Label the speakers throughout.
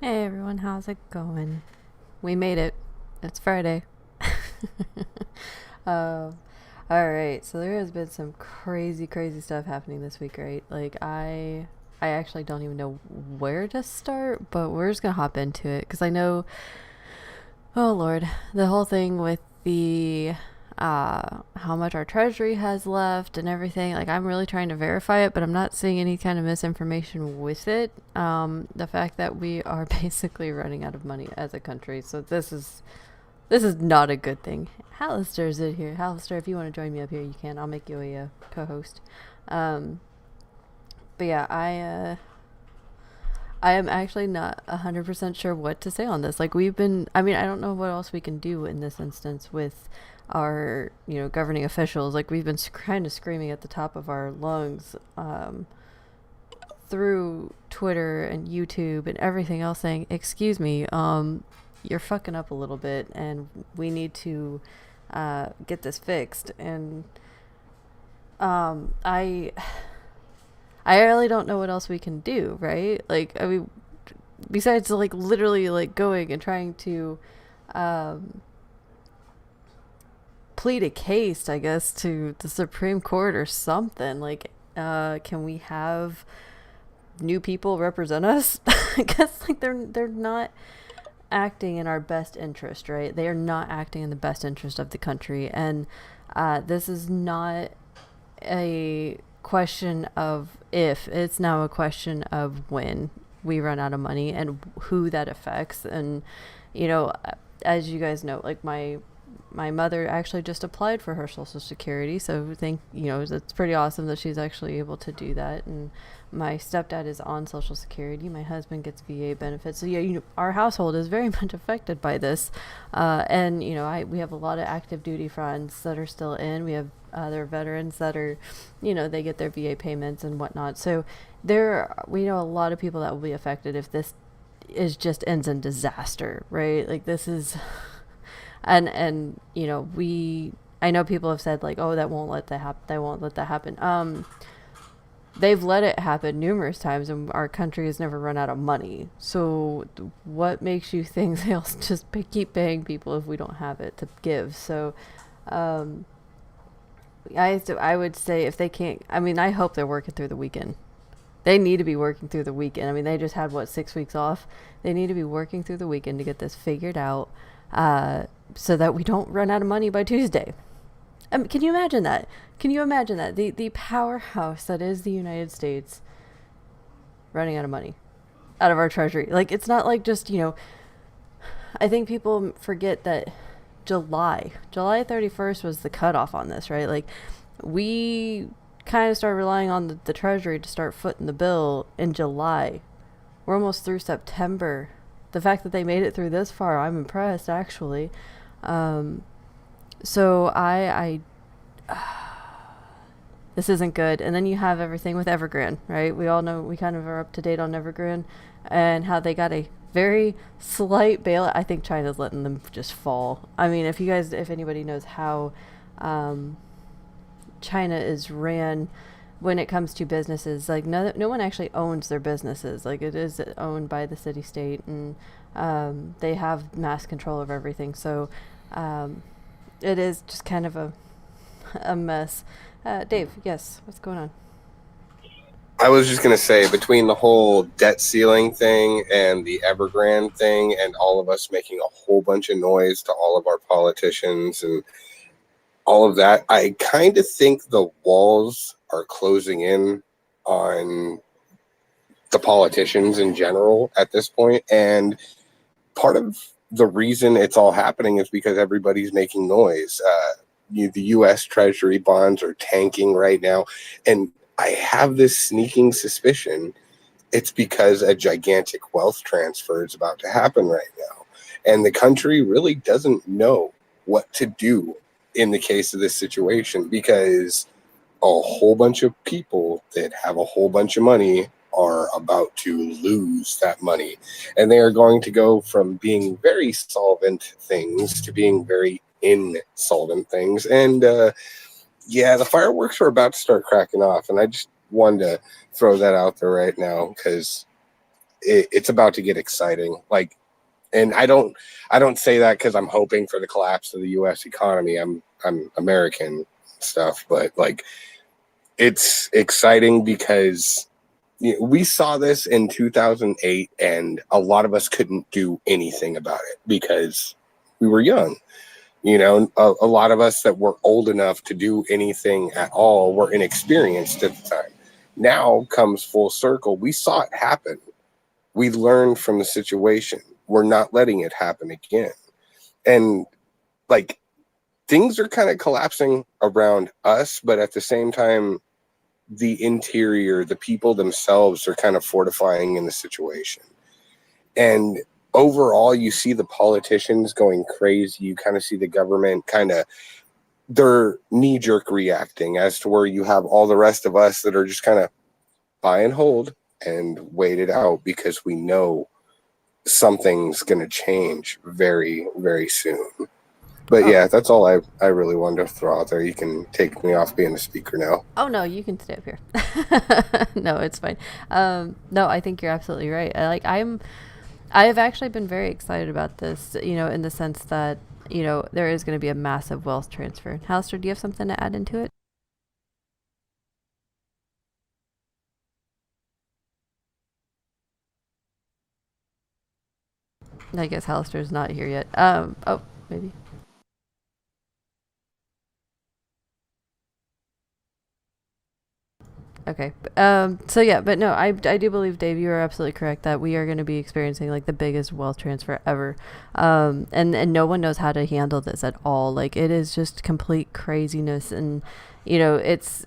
Speaker 1: Hey everyone, how's it going? We made it. It's Friday. uh, all right, so there has been some crazy stuff happening this week, right? I actually don't even know where to start, but we're just gonna hop into it because I know, oh Lord, the whole thing with the how much our treasury has left and everything. Like, I'm really trying to verify it, but I'm not seeing any kind of misinformation with it. The fact that we are basically running out of money as a country, so this is not a good thing. Hallister's in here. Hallister, if you want to join me up here, you can. I'll make you a co-host. Um, but yeah, I am actually not 100% sure what to say on this. Like, I mean, I don't know what else we can do in this instance with our, governing officials. Like, we've been kind of screaming at the top of our lungs through Twitter and YouTube and everything else saying, excuse me, you're fucking up a little bit and we need to get this fixed. And um, I I really don't know what else we can do, right? Like, I mean, besides like literally like going and trying to um, plead a case, I guess, to the Supreme Court or something. Like, can we have new people represent us? I guess like they're not acting in our best interest, right? They are not acting in the best interest of the country, and this is not a question of if, it's now a question of when we run out of money and who that affects. And you know as you guys know, like my mother actually just applied for her social security, so it's pretty awesome that she's actually able to do that. And my stepdad is on social security, my husband gets VA benefits, so yeah, our household is very much affected by this. And we have a lot of active duty friends that are still in. We have other veterans that are, they get their VA payments and whatnot. So we know a lot of people that will be affected if this is just ends in disaster, right? Like, this is and we I know people have said like, oh, that won't let that happen, they've let it happen numerous times and our country has never run out of money. So what makes you think they'll just keep paying people if we don't have it to give? So um I would say, if they can't, I mean, I hope they're working through the weekend. They need to be working through the weekend. I mean, they just had, what, 6 weeks off? They need to be working through the weekend to get this figured out, so that we don't run out of money by Tuesday. Can you imagine that? Can you imagine that? The powerhouse that is the United States running out of money, out of our treasury. Like, it's not like just, I think people forget that July 31st was the cutoff on this, right? Like, we kind of start relying on the treasury to start footing the bill in July. We're almost through September. The fact that they made it through this far, I'm impressed, actually. So I this isn't good. And then you have everything with Evergrande, right? We all know, we kind of are up to date on Evergrande and how they got a very slight bailout. I think China's letting them just fall. I mean, if anybody knows how China is ran when it comes to businesses, like, no one actually owns their businesses. Like, it is owned by the city state, and they have mass control of everything. So it is just kind of a mess. Dave, yes, what's going on?
Speaker 2: I was just going to say, between the whole debt ceiling thing and the Evergrande thing, and all of us making a whole bunch of noise to all of our politicians and all of that, I kind of think the walls are closing in on the politicians in general at this point. And part of the reason it's all happening is because everybody's making noise. The U.S. Treasury bonds are tanking right now. And I have this sneaking suspicion it's because a gigantic wealth transfer is about to happen right now. And the country really doesn't know what to do in the case of this situation, because a whole bunch of people that have a whole bunch of money are about to lose that money. And they are going to go from being very solvent things to being very insolvent things. And yeah, the fireworks are about to start cracking off. And I just wanted to throw that out there right now because it's about to get exciting. Like, and I don't say that because I'm hoping for the collapse of the U.S. economy. I'm American stuff, but like, it's exciting because we saw this in 2008, and a lot of us couldn't do anything about it because we were young. A lot of us that were old enough to do anything at all were inexperienced at the time. Now comes full circle. We saw it happen. We learned from the situation. We're not letting it happen again. And like, things are kind of collapsing around us, but at the same time, the interior, the people themselves are kind of fortifying in the situation. And overall, you see the politicians going crazy. You kind of see the government kind of, they're knee jerk reacting, as to where you have all the rest of us that are just kind of buy and hold and wait it out, because we know something's going to change very, very soon. But
Speaker 1: Oh,
Speaker 2: yeah, that's all I really wanted to throw out there. You can take me off being a speaker now.
Speaker 1: oh no, you can stay up here. No, it's fine. No, I think you're absolutely right. I have actually been very excited about this, in the sense that, there is going to be a massive wealth transfer. Halster, do you have something to add into it? I guess Halster's not here yet. Oh, maybe. Okay. So yeah, but no, I do believe, Dave, you are absolutely correct that we are going to be experiencing like the biggest wealth transfer ever. And no one knows how to handle this at all. Like, it is just complete craziness. And, it's,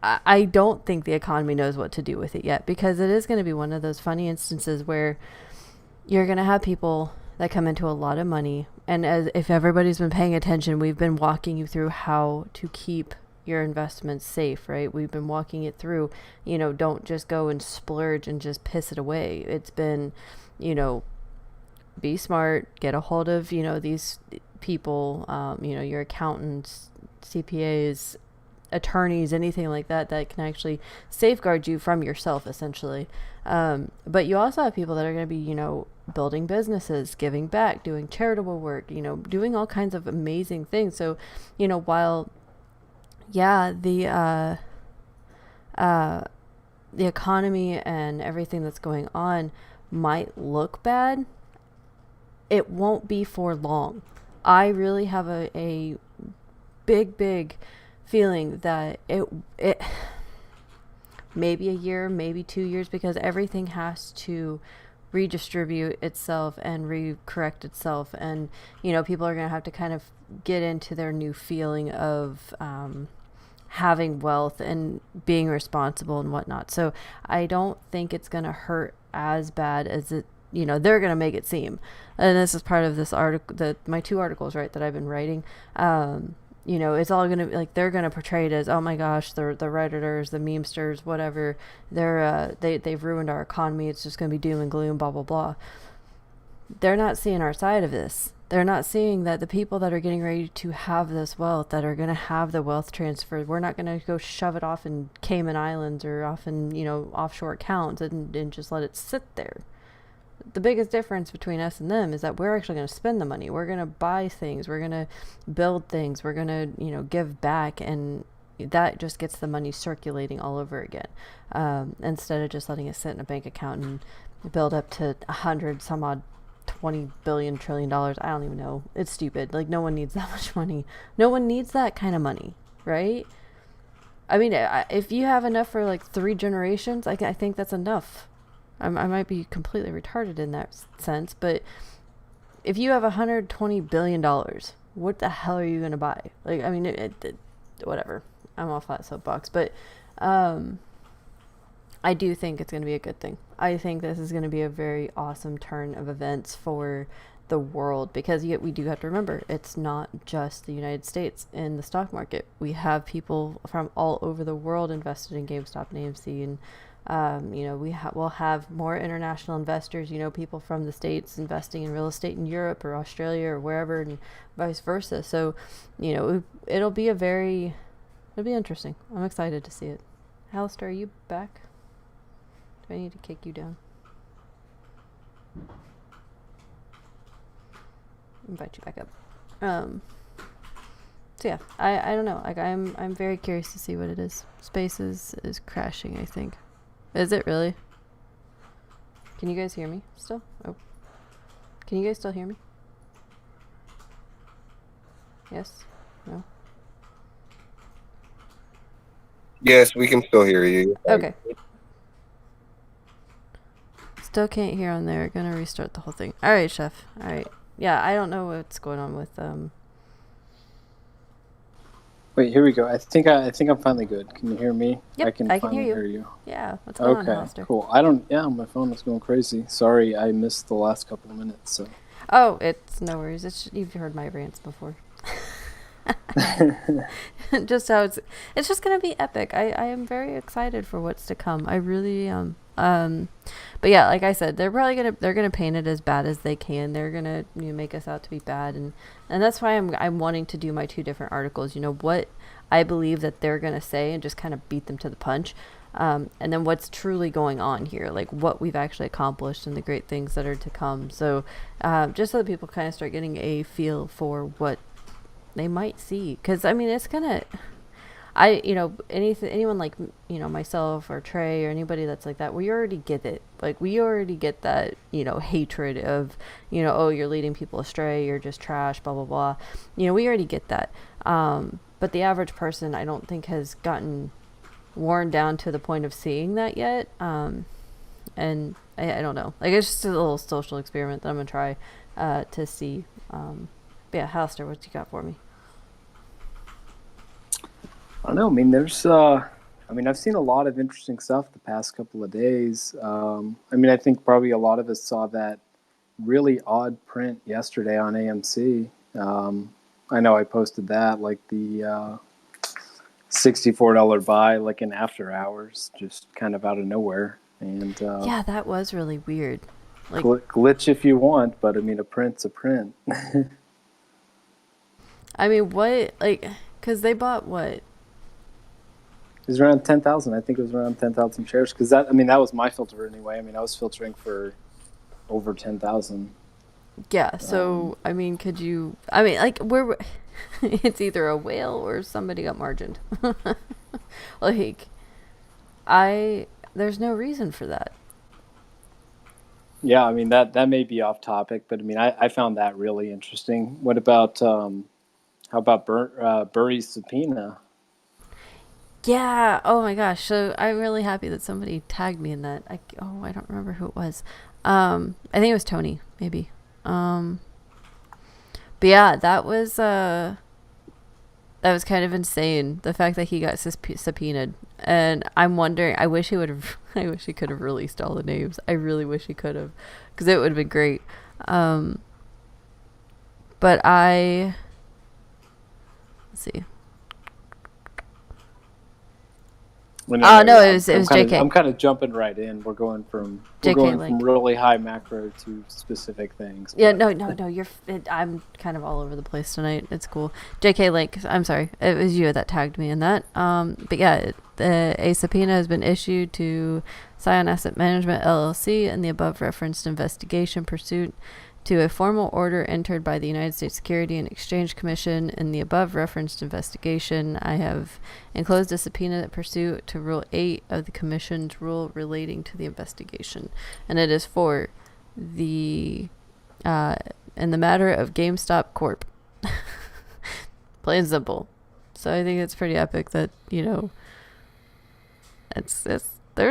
Speaker 1: I don't think the economy knows what to do with it yet, because it is going to be one of those funny instances where you're going to have people that come into a lot of money. And as if everybody's been paying attention, we've been walking you through how to keep your investments safe, right? We've been walking it through, don't just go and splurge and just piss it away. It's been, you know, be smart, get a hold of, these people, your accountants, CPAs, attorneys, anything like that, that can actually safeguard you from yourself, essentially. But you also have people that are going to be, building businesses, giving back, doing charitable work, doing all kinds of amazing things. So, while, yeah, the economy and everything that's going on might look bad, it won't be for long. I really have a big feeling that it maybe a year, maybe 2 years, because everything has to redistribute itself and recorrect itself, and people are going to have to kind of get into their new feeling of having wealth and being responsible and whatnot. So I don't think it's going to hurt as bad as it, they're going to make it seem. And this is part of this article, my two articles, right, that I've been writing. It's all going to be like, they're going to portray it as, oh my gosh, the Redditors, the memesters, whatever, they've ruined our economy. It's just going to be doom and gloom, blah, blah, blah. They're not seeing our side of this. They're not seeing that the people that are getting ready to have this wealth, that are going to have the wealth transfer, we're not going to go shove it off in Cayman Islands or off in, offshore accounts and just let it sit there. The biggest difference between us and them is that we're actually going to spend the money. We're going to buy things. We're going to build things. We're going to, give back. And that just gets the money circulating all over again. Instead of just letting it sit in a bank account and build up to 100 some odd 20 billion trillion dollars. I don't even know. It's stupid. Like, no one needs that much money. No one needs that kind of money, right? I mean, if you have enough for like 3 generations, I think that's enough. I might be completely retarded in that sense, but if you have $120 billion, what the hell are you going to buy? Like, I mean, whatever. I'm off that soapbox, but I do think it's going to be a good thing. I think this is going to be a very awesome turn of events for the world, because yet we do have to remember, it's not just the United States in the stock market. We have people from all over the world invested in GameStop and AMC, and we'll have more international investors, people from the States investing in real estate in Europe or Australia or wherever, and vice versa. So, it'll be interesting. I'm excited to see it. Alistair, are you back? Do I need to kick you down? Invite you back up. So yeah, I don't know. Like I'm very curious to see what it is. Space is crashing, I think. Is it really? Can you guys hear me still? Oh. Can you guys still hear me? Yes? No?
Speaker 2: Yes, we can still hear you.
Speaker 1: Okay. Still can't hear on there. Gonna restart the whole thing. Alright, Chef. Alright. Yeah, I don't know what's going on with
Speaker 3: Wait, here we go. I think I'm finally good. Can you hear me?
Speaker 1: Yep,
Speaker 3: I can
Speaker 1: hear
Speaker 3: finally
Speaker 1: you.
Speaker 3: hear you.
Speaker 1: Yeah, what's going on,
Speaker 3: Okay,
Speaker 1: Hollister?
Speaker 3: cool. Yeah, my phone was going crazy. Sorry, I missed the last couple of minutes. So.
Speaker 1: Oh, it's no worries. You've heard my rants before. Just how it's just gonna be epic. I am very excited for what's to come. I really but yeah, like I said, they're gonna paint it as bad as they can. They're gonna make us out to be bad, and that's why I'm wanting to do my two different articles. What I believe that they're gonna say, and just kind of beat them to the punch. And then what's truly going on here, like what we've actually accomplished and the great things that are to come. So just so that people kind of start getting a feel for what they might see. Because, I mean, it's gonna... anyone like, myself or Trey or anybody that's like that, we already get it. Like, we already get that, hatred of, oh, you're leading people astray, you're just trash, blah, blah, blah. We already get that. But the average person, I don't think, has gotten worn down to the point of seeing that yet. And I don't know. Like, it's just a little social experiment that I'm going to try to see. But yeah, Halster, what you got for me?
Speaker 3: I don't know. I mean, I've seen a lot of interesting stuff the past couple of days. I think probably a lot of us saw that really odd print yesterday on AMC. I know I posted that, like the $64 buy, like in after hours, just kind of out of nowhere. And
Speaker 1: yeah, that was really weird.
Speaker 3: Like, glitch if you want, but I mean, a print's a print.
Speaker 1: I mean, what, like, because they bought what?
Speaker 3: It was around 10,000. I think it was around 10,000 shares. Because that was my filter anyway. I mean, I was filtering for over 10,000.
Speaker 1: Yeah. So, I mean, like, it's either a whale or somebody got margined. Like, there's no reason for that.
Speaker 3: Yeah, I mean, that may be off topic, but I mean, I found that really interesting. What about, how about Burry's subpoena?
Speaker 1: Yeah. Oh my gosh. So I'm really happy that somebody tagged me in that. I don't remember who it was. I think it was Tony, maybe. But yeah, that was kind of insane. The fact that he got subpoenaed, and I'm wondering. I wish he could have released all the names. I really wish he could have, because it would have been great. But let's see.
Speaker 3: No,
Speaker 1: it was JK.
Speaker 3: I'm kind of jumping right in. We're going from really high macro to specific things.
Speaker 1: Yeah, no, I'm kind of all over the place tonight. It's cool. JK Link, I'm sorry. It was you that tagged me in that. But yeah, a subpoena has been issued to Scion Asset Management LLC in the above referenced investigation pursuant to a formal order entered by the United States Securities and Exchange Commission in the above referenced investigation. I have enclosed a subpoena pursuant to Rule 8 of the Commission's rule relating to the investigation. And it is for in the matter of GameStop Corp. Plain and simple. So I think it's pretty epic that, there's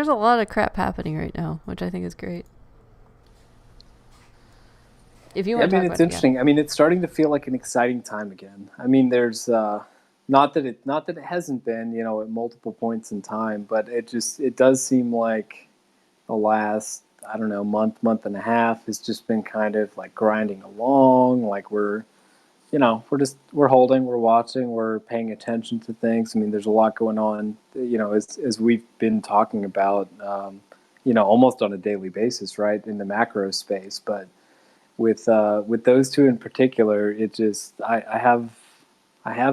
Speaker 1: a lot of crap happening right now, which I think is great. If you want to talk
Speaker 3: it's interesting. Yeah. I mean, it's starting to feel like an exciting time again. I mean, there's not that it hasn't been, at multiple points in time, but it does seem like the last, I don't know, month and a half has just been kind of like grinding along. Like we're holding, we're watching, we're paying attention to things. I mean, there's a lot going on, as we've been talking about, almost on a daily basis, right, in the macro space, but with those two in particular, it just I have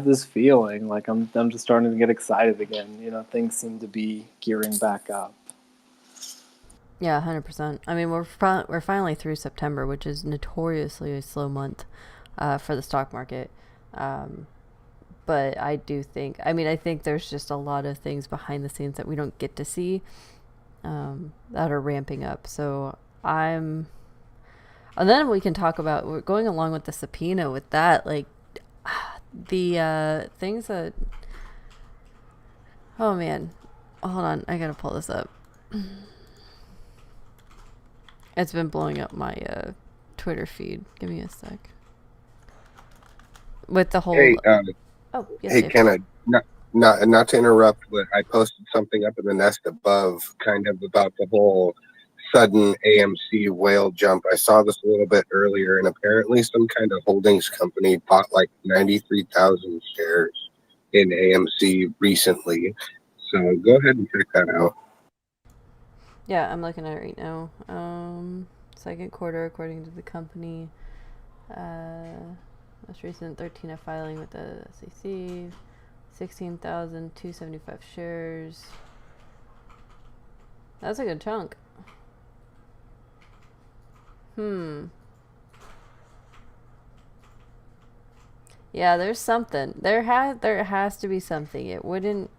Speaker 3: this feeling like I'm just starting to get excited again. Things seem to be gearing back up.
Speaker 1: Yeah, 100%. I mean, we're finally through September, which is notoriously a slow month for the stock market. Um, but I do think, I mean, I think there's just a lot of things behind the scenes that we don't get to see that are ramping up. So I'm, and then we can talk about, we're going along with the subpoena with that, like the things that, oh man, hold on, I gotta pull this up. It's been blowing up my Twitter feed. Give me a sec. With the whole.
Speaker 2: Hey,
Speaker 1: Oh, yes,
Speaker 2: hey,
Speaker 1: Dave.
Speaker 2: Kenna, not to interrupt, but I posted something up in the nest above, kind of about the whole sudden AMC whale jump. I saw this a little bit earlier, and apparently some kind of holdings company bought like 93,000 shares in AMC recently. So go ahead and check that out.
Speaker 1: Yeah, I'm looking at it right now. Second quarter, according to the company. Most recent 13F filing with the SEC. 16,275 shares. That's a good chunk. Yeah, there's something. There has to be something. It wouldn't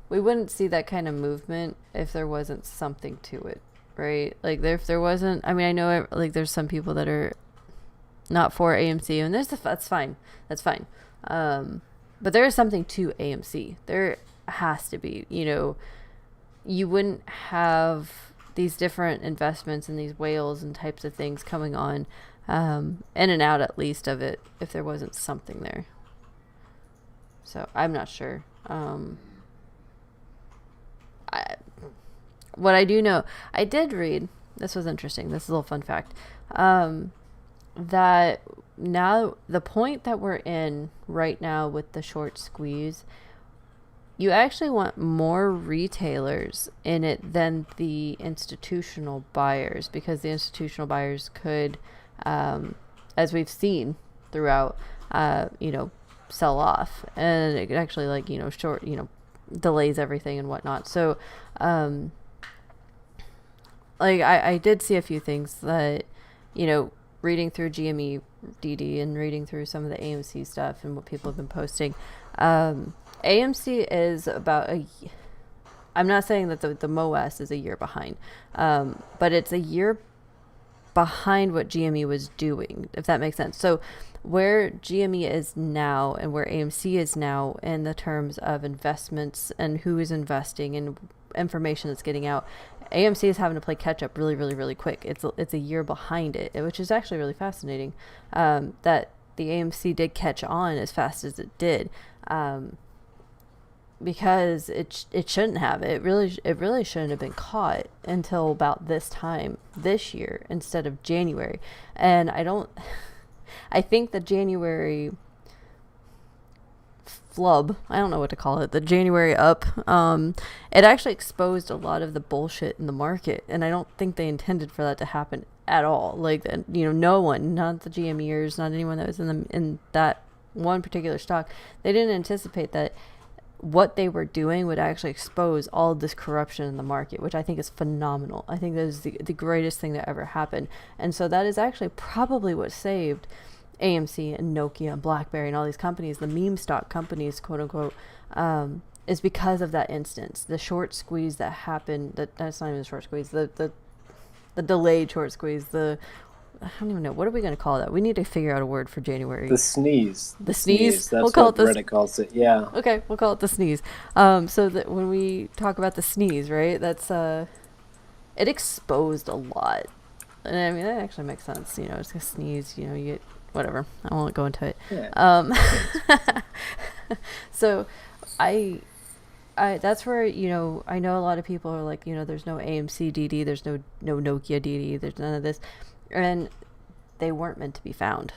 Speaker 1: we wouldn't see that kind of movement if there wasn't something to it, right? Like if there wasn't, I mean, I know like there's some people that are not for AMC, and that's fine. That's fine. But there is something to AMC. There has to be, you wouldn't have these different investments and these whales and types of things coming on in and out at least of it if there wasn't something there. So I'm not sure. What I do know, I did read, this was interesting, this is a little fun fact, that now the point that we're in right now with the short squeeze, you actually want more retailers in it than the institutional buyers, because the institutional buyers could, as we've seen throughout, sell off, and it could actually short, delays everything and whatnot. So, I did see a few things that, reading through GME DD and reading through some of the AMC stuff and what people have been posting. AMC is about I'm not saying that the MOASS is a year behind, but it's a year behind what GME was doing, if that makes sense. So where GME is now and where AMC is now in the terms of investments and who is investing and information that's getting out, AMC is having to play catch up really, really, really quick. It's a year behind it, which is actually really fascinating, that the AMC did catch on as fast as it did, because it shouldn't have. It really shouldn't have been caught until about this time this year instead of January. And I think the January flub, I don't know what to call it, the January up, it actually exposed a lot of the bullshit in the market, and I don't think they intended for that to happen at all. Like, no one, not the GMEers, not anyone that was in that one particular stock, they didn't anticipate that what they were doing would actually expose all of this corruption in the market, which I think is phenomenal. I think that is the greatest thing that ever happened. And so that is actually probably what saved AMC and Nokia and BlackBerry and all these companies, the meme stock companies, quote unquote, is because of that instance. The short squeeze that happened, that's not even the short squeeze, the delayed short squeeze, I don't even know. What are we going to call that? We need to figure out a word for January.
Speaker 3: The sneeze.
Speaker 1: The sneeze?
Speaker 3: That's
Speaker 1: we'll call
Speaker 3: what Reddit calls it, yeah.
Speaker 1: Okay, we'll call it the sneeze. So that when we talk about the sneeze, right, that's, it exposed a lot. And I mean, that actually makes sense. It's a sneeze, you get, whatever. I won't go into it.
Speaker 3: Yeah.
Speaker 1: So I that's where, I know a lot of people are like, there's no AMC DD, there's no Nokia DD, there's none of this. And they weren't meant to be found.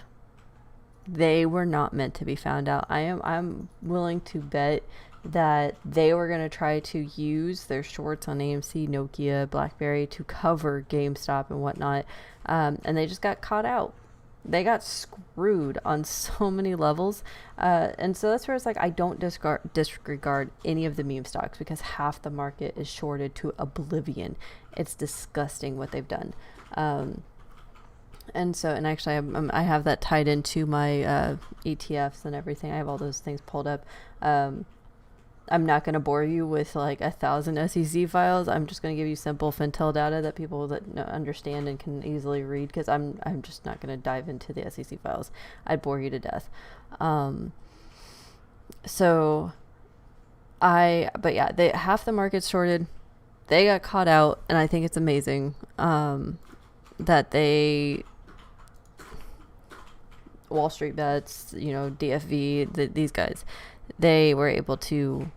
Speaker 1: They were not meant to be found out. I'm willing to bet that they were going to try to use their shorts on AMC, Nokia, BlackBerry to cover GameStop and whatnot. And they just got caught out. they got screwed on so many levels. And so that's where it's like, I don't disregard any of the meme stocks because half the market is shorted to oblivion. It's disgusting what they've done. And so, and actually I have that tied into my ETFs and everything. I have all those things pulled up. I'm not going to bore you with like 1,000 SEC files. I'm just going to give you simple Fintel data that people that understand and can easily read, because I'm just not going to dive into the SEC files. I'd bore you to death. But yeah, half the market's shorted. They got caught out, and I think it's amazing that Wall Street Bets, DFV, these guys, they were able to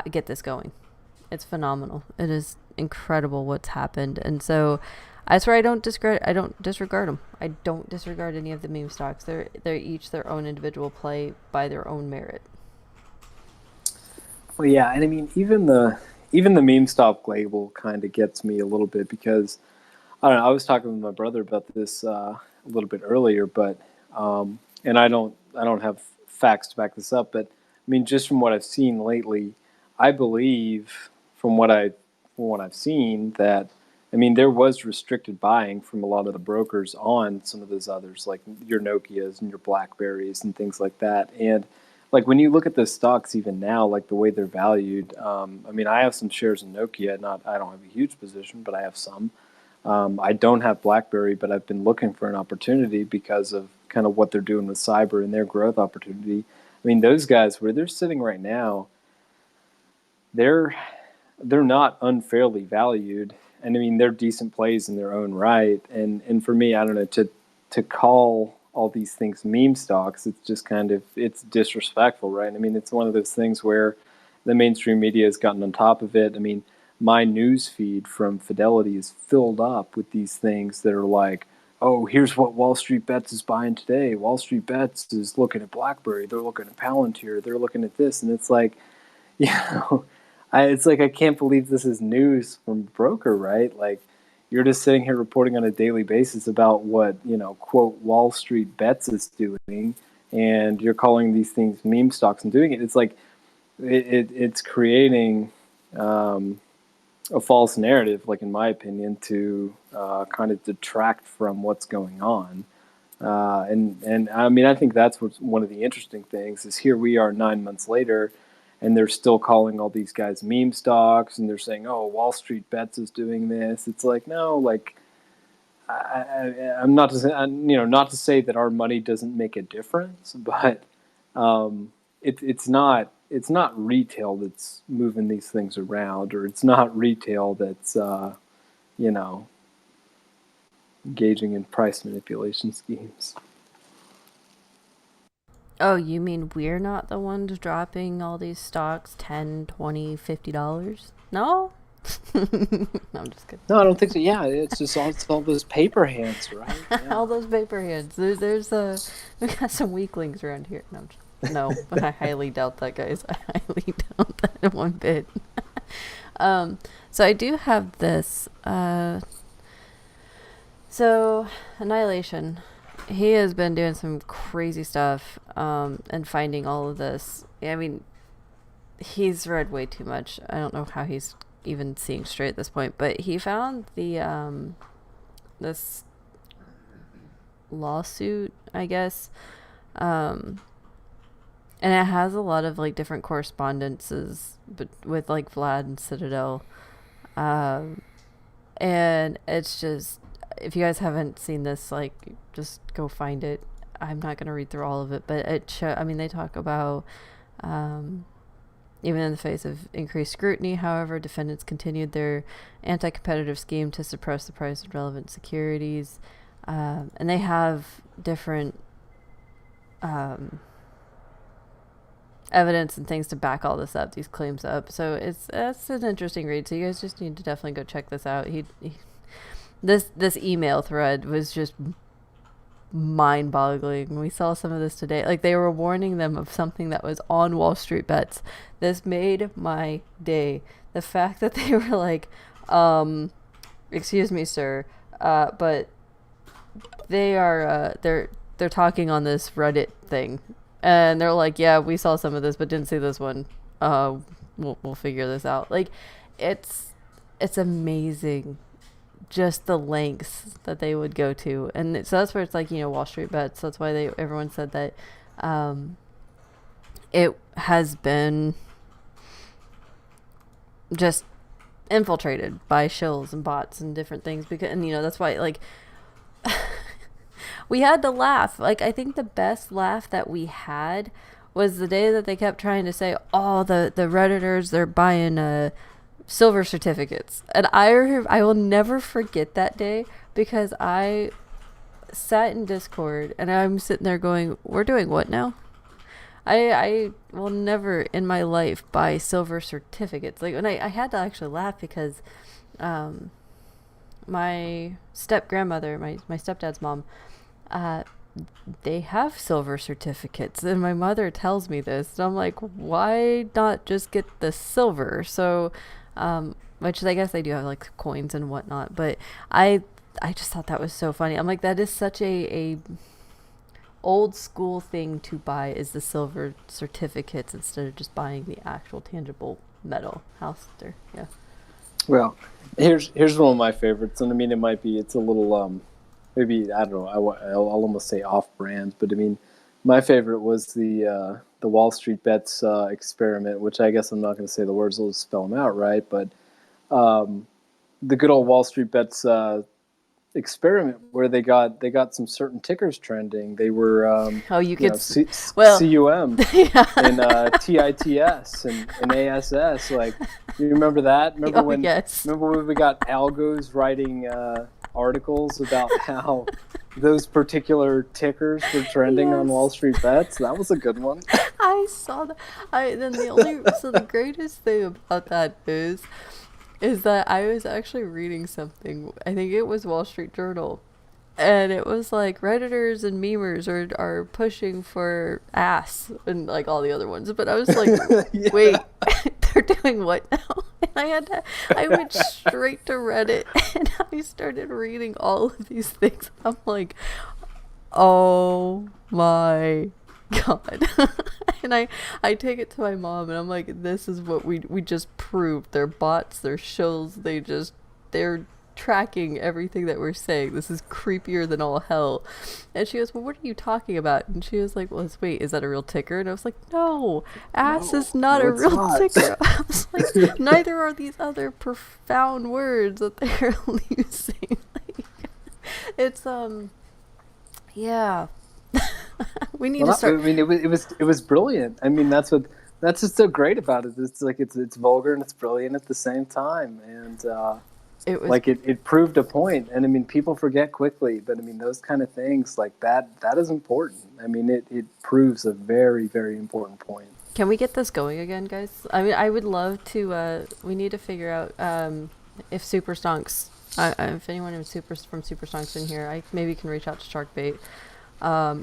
Speaker 1: get this going. It's phenomenal. It is incredible what's happened. And so that's where I don't disregard them. I don't disregard any of the meme stocks. They're each their own individual play by their own merit.
Speaker 3: Well, yeah, and I mean, even the meme stock label kind of gets me a little bit, because I don't know. I was talking with my brother about this a little bit earlier, but and I don't have facts to back this up, but I mean, just from what I've seen lately, I believe from what I've seen that, I mean, there was restricted buying from a lot of the brokers on some of those others, like your Nokias and your Blackberries and things like that. And like when you look at those stocks even now, like the way they're valued, I mean, I have some shares in Nokia. I don't have a huge position, but I have some. I don't have BlackBerry, but I've been looking for an opportunity because of kind of what they're doing with cyber and their growth opportunity. I mean, those guys, where they're sitting right now, they're not unfairly valued, and I mean, they're decent plays in their own right. And for me, I don't know, to call all these things meme stocks, it's just kind of, it's disrespectful, right? I mean, it's one of those things where the mainstream media has gotten on top of it. I mean, my news feed from Fidelity is filled up with these things that are like, oh, here's what Wall Street Bets is buying today. Wall Street Bets is looking at BlackBerry. They're looking at Palantir. They're looking at this. And it's like, it's like, I can't believe this is news from a broker, right? Like, you're just sitting here reporting on a daily basis about what, quote, Wall Street Bets is doing, and you're calling these things meme stocks and doing it. It's like, it's creating a false narrative, like in my opinion, to kind of detract from what's going on. And I mean, I think that's what's one of the interesting things is here we are 9 months later, and they're still calling all these guys meme stocks, and they're saying, oh, Wall Street Bets is doing this. It's like, no, like, I'm not to say, not to say that our money doesn't make a difference, but it's not retail that's moving these things around, or it's not retail that's engaging in price manipulation schemes.
Speaker 1: Oh, you mean we're not the ones dropping all these stocks $10, $20, $50? No? No, I'm just kidding.
Speaker 3: No, I don't think so. Yeah, it's all those paper hands, right? Yeah.
Speaker 1: All those paper hands. We got some weaklings around here. No, but I highly doubt that, guys. I highly doubt that one bit. So I do have this. So Annihilation, he has been doing some crazy stuff and finding all of this. I mean, he's read way too much. I don't know how he's even seeing straight at this point, but he found the this lawsuit, I guess, and it has a lot of like different correspondences, but with like Vlad and Citadel, and it's just, if you guys haven't seen this, like, just go find it. I'm not gonna read through all of it, but I mean, they talk about even in the face of increased scrutiny, however, defendants continued their anti-competitive scheme to suppress the price of relevant securities, and they have different evidence and things to back all this up, these claims up. So it's an interesting read. So you guys just need to definitely go check this out. This email thread was just mind-boggling. We saw some of this today. Like, they were warning them of something that was on Wall Street Bets. This made my day. The fact that they were like, excuse me, sir, but they are they're talking on this Reddit thing, and they're like, yeah, we saw some of this, but didn't see this one. We'll figure this out. Like, it's it's amazing, just the lengths that they would go to, and so that's where it's like, Wall Street bets. That's why everyone said that it has been just infiltrated by shills and bots and different things, because, and that's why, like, we had to laugh. Like, I think the best laugh that we had was the day that they kept trying to say, oh, the Redditors, they're buying silver certificates. And I will never forget that day, because I sat in Discord and I'm sitting there going, we're doing what now? I will never in my life buy silver certificates. Like, and I had to actually laugh, because my step grandmother, my stepdad's mom, they have silver certificates, and my mother tells me this, and I'm like, why not just get the silver? So, which I guess they do have like coins and whatnot, but I just thought that was so funny. I'm like, that is such a old school thing to buy, is the silver certificates instead of just buying the actual tangible metal house there. Yeah.
Speaker 3: Well, here's one of my favorites, and I mean, it's a little maybe, I don't know, I'll almost say off brand, but I mean, my favorite was the Wall Street Bets experiment, which I guess I'm not going to say the words, I'll spell them out right, but the good old Wall Street Bets experiment where they got some certain tickers trending. They were
Speaker 1: Oh, you could
Speaker 3: well, CUM
Speaker 1: yeah.
Speaker 3: and TITS and ASS. Like, you remember that? Remember when?
Speaker 1: Yes.
Speaker 3: Remember when we got algos writing articles about how those particular tickers were trending on Wall Street Bets? That was a good one.
Speaker 1: I saw that. So the greatest thing about that is that I was actually reading something. I think it was Wall Street Journal, and it was like, Redditors and memers are pushing for ass and like all the other ones. But I was like,
Speaker 3: Yeah.
Speaker 1: wait, they're doing what now? And I went straight to Reddit and I started reading all of these things. I'm like, oh my God. And I take it to my mom and I'm like, this is what we just proved. They're bots, they're shills, they're tracking everything that we're saying. This is creepier than all hell. And she goes, well, what are you talking about? And she was like, well, wait, is that a real ticker? And I was like, no, ass is not a real ticker. I was like, neither are these other profound words that they're using. Like, it's yeah. We need to start.
Speaker 3: I mean, it was brilliant. I mean, that's what's so great about it. It's like it's vulgar and it's brilliant at the same time, and
Speaker 1: It was
Speaker 3: like it proved a point. And I mean, people forget quickly, but I mean, those kind of things like that is important. I mean, it proves a very, very important point.
Speaker 1: Can we get this going again, guys? I mean, I would love to. We need to figure out if Super Stonks. If anyone from Super Stonks in here, I maybe can reach out to Sharkbait.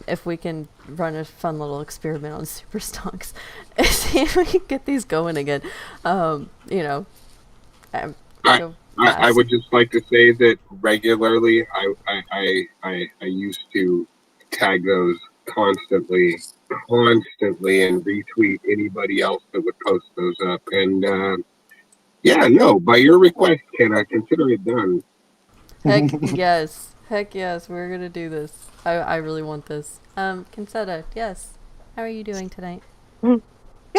Speaker 1: If we can run a fun little experiment on Super Stonks, see if we can get these going again.
Speaker 2: I would just like to say that regularly I used to tag those constantly and retweet anybody else that would post those up. And yeah, no, by your request, can I consider it done?
Speaker 1: Heck yes, we're gonna do this. I really want this. Kinsetta, yes. How are you doing tonight?
Speaker 4: Good.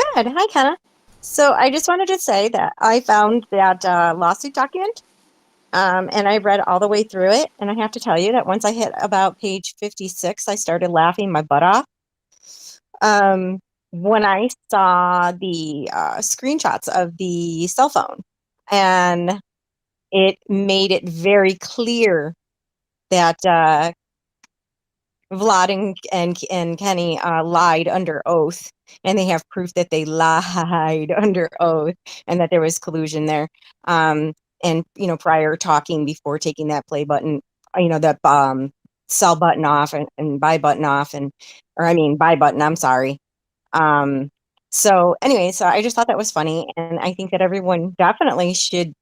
Speaker 4: Hi, Kenna. So I just wanted to say that I found that lawsuit document, and I read all the way through it. And I have to tell you that once I hit about page 56, I started laughing my butt off. When I saw the screenshots of the cell phone, and it made it very clear that Vlad and Kenny lied under oath, and they have proof that they lied under oath and that there was collusion there. And prior talking before taking that play button, that sell button off and buy button off, buy button. I'm sorry. So anyway, so I just thought that was funny, and I think that everyone definitely should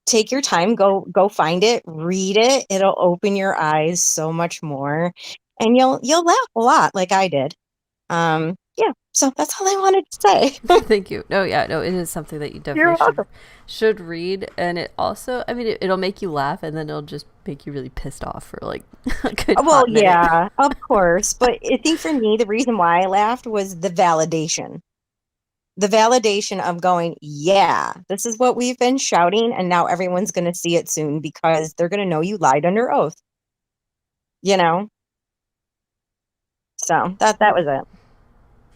Speaker 4: take your time, go find it, read it. It'll open your eyes so much more, and you'll laugh a lot like I did. Yeah, so that's all I wanted to say.
Speaker 1: Thank you. No, yeah, no, it is something that you
Speaker 4: You're
Speaker 1: definitely
Speaker 4: welcome.
Speaker 1: should read, and it also, I mean, it'll make you laugh, and then it'll just make you really pissed off for like a good
Speaker 4: Well,
Speaker 1: hot minute.
Speaker 4: yeah, of course, but I think for me, the reason why I laughed was the validation. The validation of going, yeah, this is what we've been shouting, and now everyone's going to see it soon because they're going to know you lied under oath, you know? So that was it.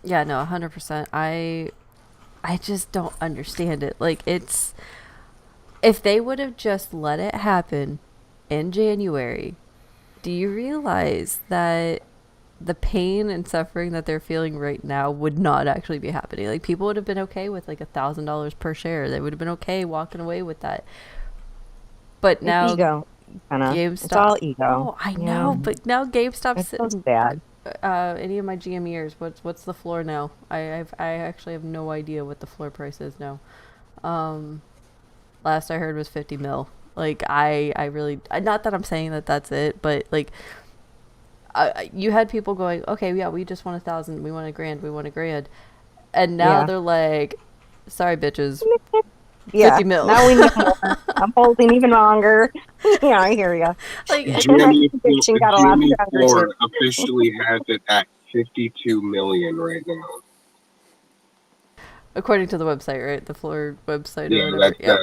Speaker 1: Yeah, no, 100%. I just don't understand it. Like, it's, if they would have just let it happen in January, do you realize that the pain and suffering that they're feeling right now would not actually be happening? Like, people would have been okay with like $1,000 per share. They would have been okay walking away with that. But
Speaker 4: It's
Speaker 1: now
Speaker 4: ego, Anna. It's
Speaker 1: GameStop.
Speaker 4: all ego.
Speaker 1: Oh, I
Speaker 4: Yeah,
Speaker 1: know, but now GameStop's
Speaker 4: it's so
Speaker 1: sitting.
Speaker 4: sad.
Speaker 1: Any of my GMEers? What's the floor now? I actually have no idea what the floor price is now. Um, Last I heard was 50 mil. Like, I really, not that I'm saying that that's it, but like, you had people going, okay, yeah, we just want 1,000, we want $1,000, we want $1,000, and now
Speaker 4: Yeah.
Speaker 1: they're like, sorry, bitches,
Speaker 4: Yeah,
Speaker 1: 50 mil.
Speaker 4: now we need more. I'm holding even longer. Yeah, I hear you.
Speaker 1: Like,
Speaker 4: My
Speaker 2: GME,
Speaker 4: prediction got a lot
Speaker 2: GME
Speaker 4: stronger
Speaker 2: floor
Speaker 4: too.
Speaker 2: officially has it at 52 million right now.
Speaker 1: according to the website, right? The floor website or
Speaker 2: Yeah,
Speaker 1: whatever.
Speaker 2: that's
Speaker 1: Yep.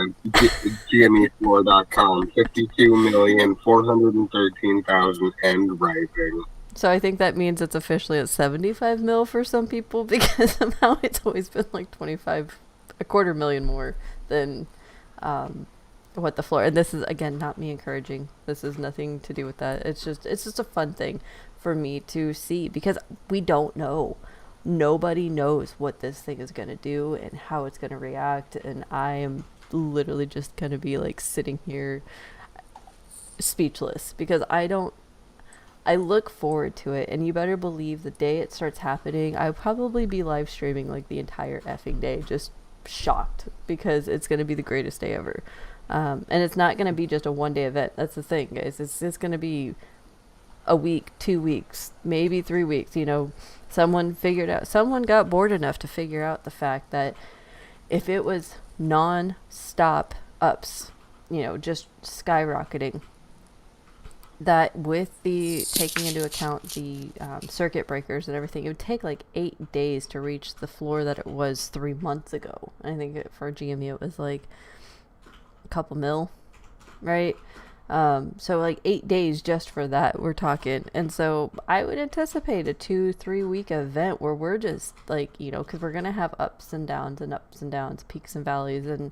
Speaker 2: GMEfloor.com. 52,413,000 and rising.
Speaker 1: So I think that means it's officially at 75 mil for some people, because somehow it's always been like 25, a quarter million more than what the floor. And this is, again, not me encouraging. This is nothing to do with that. It's just a fun thing for me to see, because we don't know. Nobody knows what this thing is going to do and how it's going to react, and I am literally just going to be like sitting here speechless, because I look forward to it, and you better believe the day it starts happening, I'll probably be live streaming like the entire effing day, just shocked, because it's going to be the greatest day ever. And it's not going to be just a 1 day event. That's the thing, guys. It's going to be a week, 2 weeks, maybe 3 weeks. Someone got bored enough to figure out the fact that if it was non-stop ups, just skyrocketing, that with the taking into account the circuit breakers and everything, it would take like 8 days to reach the floor that it was 3 months ago. I think for GME it was like a couple mil, right? So like 8 days just for that, we're talking. And so I would anticipate a 2-3 week event where we're just like, because we're gonna have ups and downs, peaks and valleys, and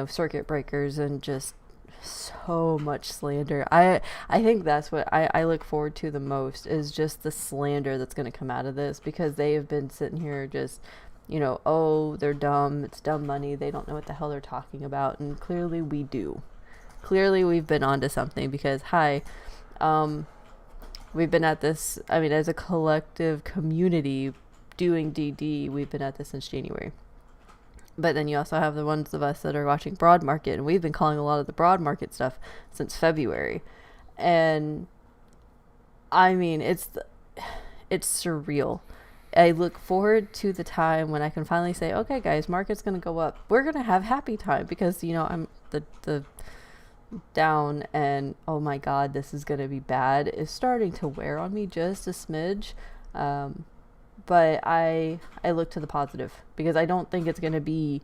Speaker 1: circuit breakers, and just so much slander. I think that's what I look forward to the most, is just the slander that's going to come out of this, because they have been sitting here just, oh, they're dumb, it's dumb money, they don't know what the hell they're talking about, and clearly we do. Clearly we've been onto something, because we've been at this, I mean, as a collective community doing DD, we've been at this since January. But then you also have the ones of us that are watching broad market, and we've been calling a lot of the broad market stuff since February. And I mean, it's surreal. I look forward to the time when I can finally say, okay, guys, market's going to go up. We're going to have happy time, because, I'm the down and, oh my God, this is going to be bad, is starting to wear on me just a smidge. But I look to the positive, because I don't think it's going to be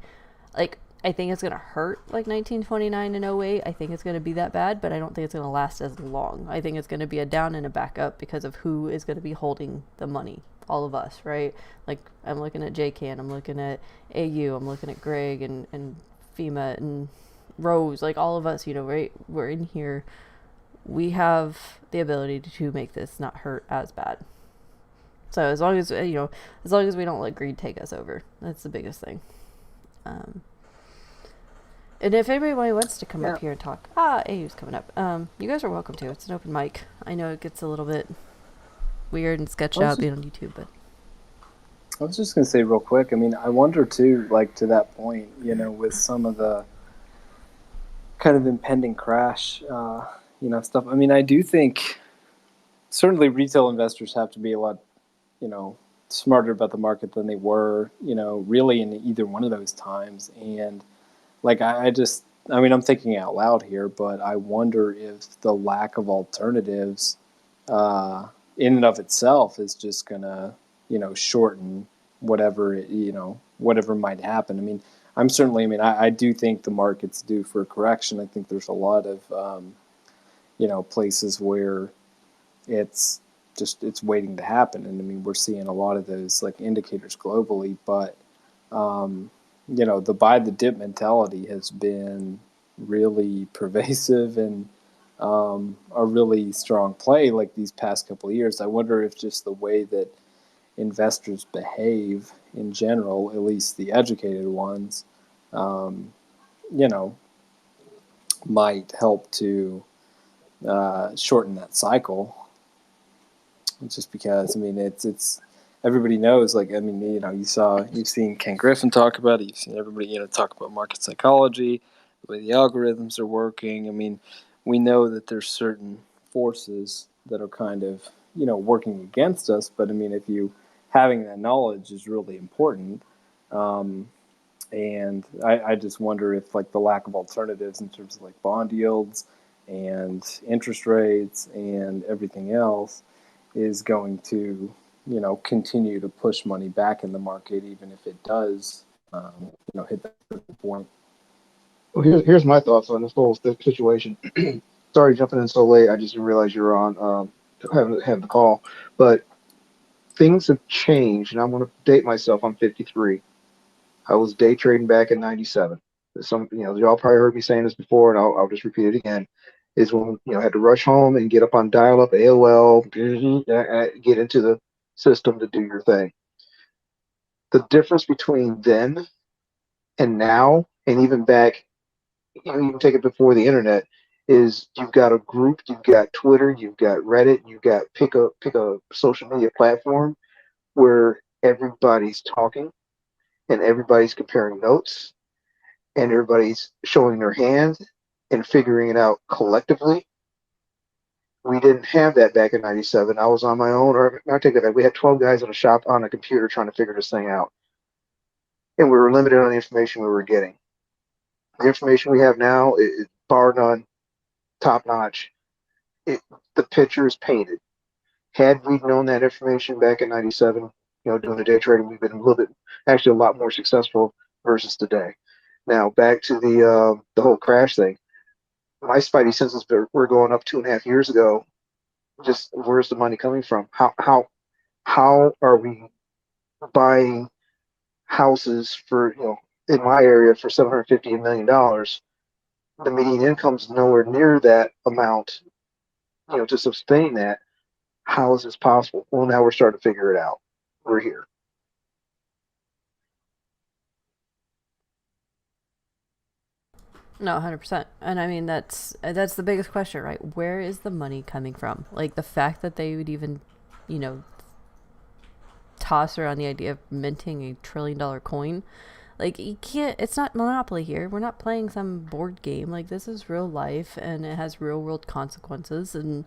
Speaker 1: like, I think it's going to hurt like 1929 and 08. I think it's going to be that bad, but I don't think it's going to last as long. I think it's going to be a down and a back up, because of who is going to be holding the money. All of us, right? Like, I'm looking at JCan, I'm looking at AU, I'm looking at Greg and FEMA and Rose, like all of us, right? We're in here. We have the ability to make this not hurt as bad. So as long as we don't let greed take us over, that's the biggest thing. And if anybody wants to come up here and talk, AU's coming up. You guys are welcome to. It's an open mic. I know it gets a little bit weird and sketched out being on YouTube, but
Speaker 3: I was just gonna say real quick. I mean, I wonder too, like to that point, with some of the kind of impending crash, stuff. I mean, I do think certainly retail investors have to be a lot, smarter about the market than they were, really in either one of those times. And like, I mean, I'm thinking out loud here, but I wonder if the lack of alternatives in and of itself is just gonna, shorten whatever might happen. I mean, I do think the market's due for a correction. I think there's a lot of, places where it's waiting to happen. And I mean, we're seeing a lot of those like indicators globally, but, the buy the dip mentality has been really pervasive and a really strong play like these past couple of years. I wonder if just the way that investors behave in general, at least the educated ones, um, you know, might help to shorten that cycle. Just because, I mean, it's everybody knows. Like, I mean, you've seen Ken Griffin talk about it. You've seen everybody, talk about market psychology, the way the algorithms are working. I mean, we know that there's certain forces that are kind of, working against us. But I mean, if you having that knowledge is really important. And I just wonder if like the lack of alternatives in terms of like bond yields and interest rates and everything else is going to, continue to push money back in the market, even if it does, hit that point.
Speaker 5: Well, here's my thoughts on this whole situation. Sorry, jumping in so late. I just didn't realize you were on having the call. But things have changed, and I'm going to date myself. I'm 53. I was day trading back in '97. Y'all probably heard me saying this before, and I'll just repeat it again. Is when I had to rush home and get up on dial-up AOL, get into the system to do your thing. The difference between then and now, and even back, even take it before the internet, is you've got a group, you've got Twitter, you've got Reddit, you've got pick a social media platform where everybody's talking and everybody's comparing notes and everybody's showing their hand and figuring it out collectively. We didn't have that back in '97. I was on my own, or I take that back. We had 12 guys in a shop on a computer trying to figure this thing out. And we were limited on the information we were getting. The information we have now is bar none, top notch. The picture is painted. Had we known that information back in '97, doing the day trading, we've been actually a lot more successful versus today. Now back to the whole crash thing. My spidey senses were going up 2.5 years ago. Just where's the money coming from? How are we buying houses for in my area for $750 million? The median income's nowhere near that amount, to sustain that. How is this possible? Well, now we're starting to figure it out. We're here.
Speaker 1: No, 100%. And I mean, that's the biggest question, right? Where is the money coming from? Like, the fact that they would even, toss around the idea of minting $1 trillion coin. Like, you can't, it's not Monopoly here. We're not playing some board game. Like, this is real life and it has real world consequences. And,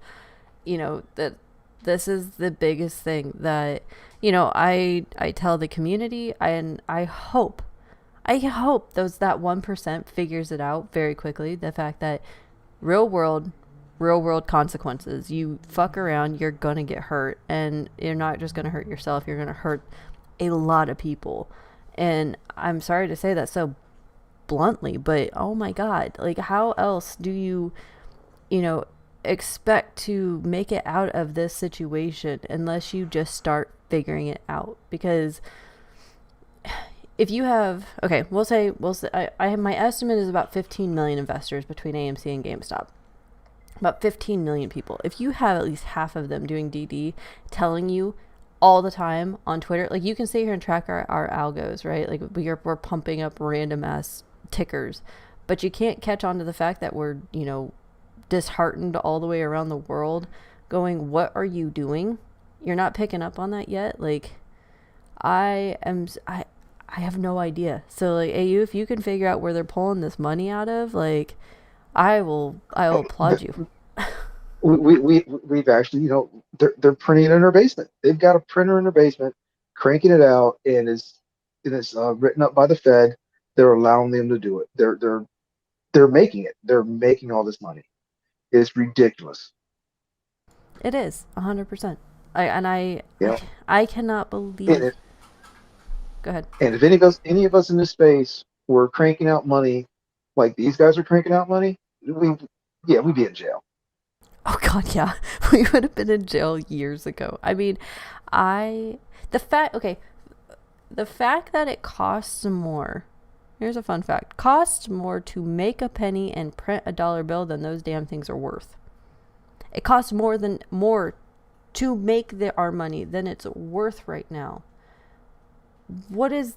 Speaker 1: that this is the biggest thing that, I tell the community, and I hope that 1% figures it out very quickly. The fact that real world consequences. You fuck around, you're gonna get hurt, and you're not just gonna hurt yourself. You're gonna hurt a lot of people. And I'm sorry to say that so bluntly, but oh my God, like, how else do you expect to make it out of this situation unless you just start figuring it out? Because if you have, okay, we'll say I have, my estimate is about 15 million investors between AMC and GameStop. About 15 million people. If you have at least half of them doing DD, telling you all the time on Twitter, like, you can sit here and track our algos, right? Like, we're pumping up random ass tickers, but you can't catch on to the fact that we're, disheartened all the way around the world going, what are you doing? You're not picking up on that yet? Like, I have no idea. So, like, AU, if you can figure out where they're pulling this money out of, like, I will applaud you.
Speaker 5: We've actually, they're printing it in their basement. They've got a printer in their basement, cranking it out, and it's written up by the Fed. They're allowing them to do it. They're making it. They're making all this money. It's ridiculous.
Speaker 1: It is 100%. I
Speaker 5: You know,
Speaker 1: I cannot
Speaker 5: and
Speaker 1: believe.
Speaker 5: if
Speaker 1: Go ahead.
Speaker 5: and if any of us in this space were cranking out money like these guys are cranking out money, we'd be in jail.
Speaker 1: Oh God, yeah, we would have been in jail years ago. I mean, I the fact okay, the fact that it costs more. Here's a fun fact: costs more to make a penny and print a dollar bill than those damn things are worth. It costs more to make our money than it's worth right now. What is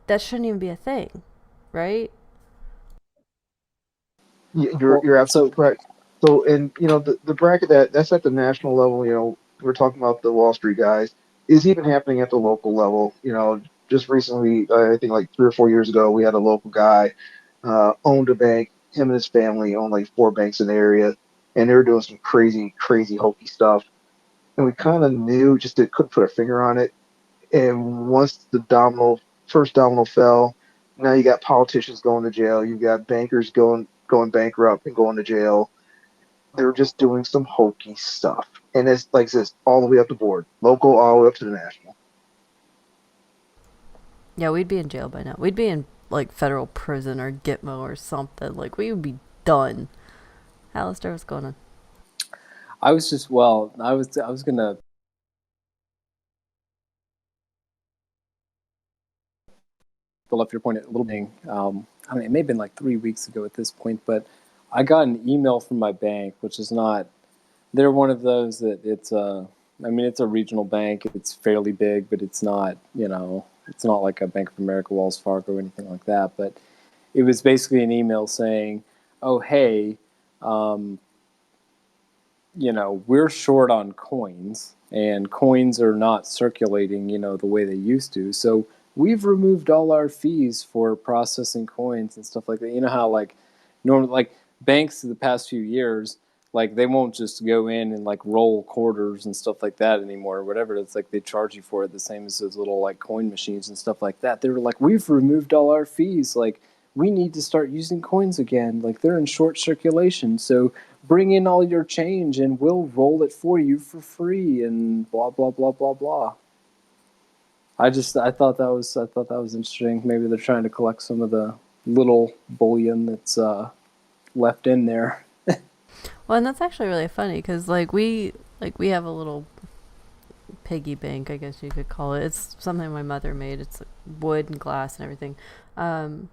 Speaker 1: that? Shouldn't even be a thing, right?
Speaker 5: You're
Speaker 3: Well,
Speaker 5: you're absolutely
Speaker 3: so
Speaker 5: correct. So, and the bracket that's at the national level. We're talking about the Wall Street guys. Is even happening at the local level. Just recently, I think like 3 or 4 years ago, we had a local guy owned a bank. Him and his family owned like 4 banks in the area, and they were doing some crazy, crazy hokey stuff. And we kind of knew, just couldn't put a finger on it. And once the first domino fell, now you got politicians going to jail. You got bankers going bankrupt and going to jail. They're just doing some hokey stuff, and it's like this all the way up the board, local all the way up to the national.
Speaker 1: Yeah, we'd be in jail by now. We'd be in like federal prison or Gitmo or something. Like we would be done. Alistair, what's going on?
Speaker 3: I was gonna build up your point a little bit. I mean, it may have been like 3 weeks ago at this point, but I got an email from my bank, which is not. They're one of those that I mean, it's a regional bank. It's fairly big, but it's not. It's not like a Bank of America, Wells Fargo, or anything like that. But it was basically an email saying, "Oh, hey, um, we're short on coins, and coins are not circulating, the way they used to. So we've removed all our fees for processing coins and stuff like that. You know how like normally like banks in the past few years, like they won't just go in and like roll quarters and stuff like that anymore or whatever. It's like they charge you for it the same as those little like coin machines and stuff like that. They were like, we've removed all our fees. Like we need to start using coins again. Like they're in short circulation. So bring in all your change and we'll roll it for you for free and blah blah blah blah blah." I thought that was interesting. Maybe they're trying to collect some of the little bullion that's left in there.
Speaker 1: Well, and that's actually really funny because we have a little piggy bank, I guess you could call it. It's something my mother made. It's like wood and glass and everything. Um,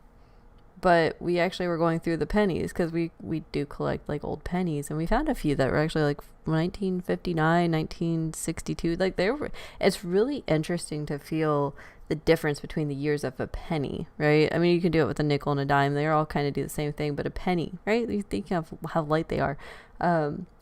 Speaker 1: but we actually were going through the pennies because we do collect like old pennies, and we found a few that were actually like 1959, 1962. Like they were. It's really interesting to feel the difference between the years of a penny, right? I mean, you can do it with a nickel and a dime. They all kind of do the same thing, but a penny, right? You think of how light they are.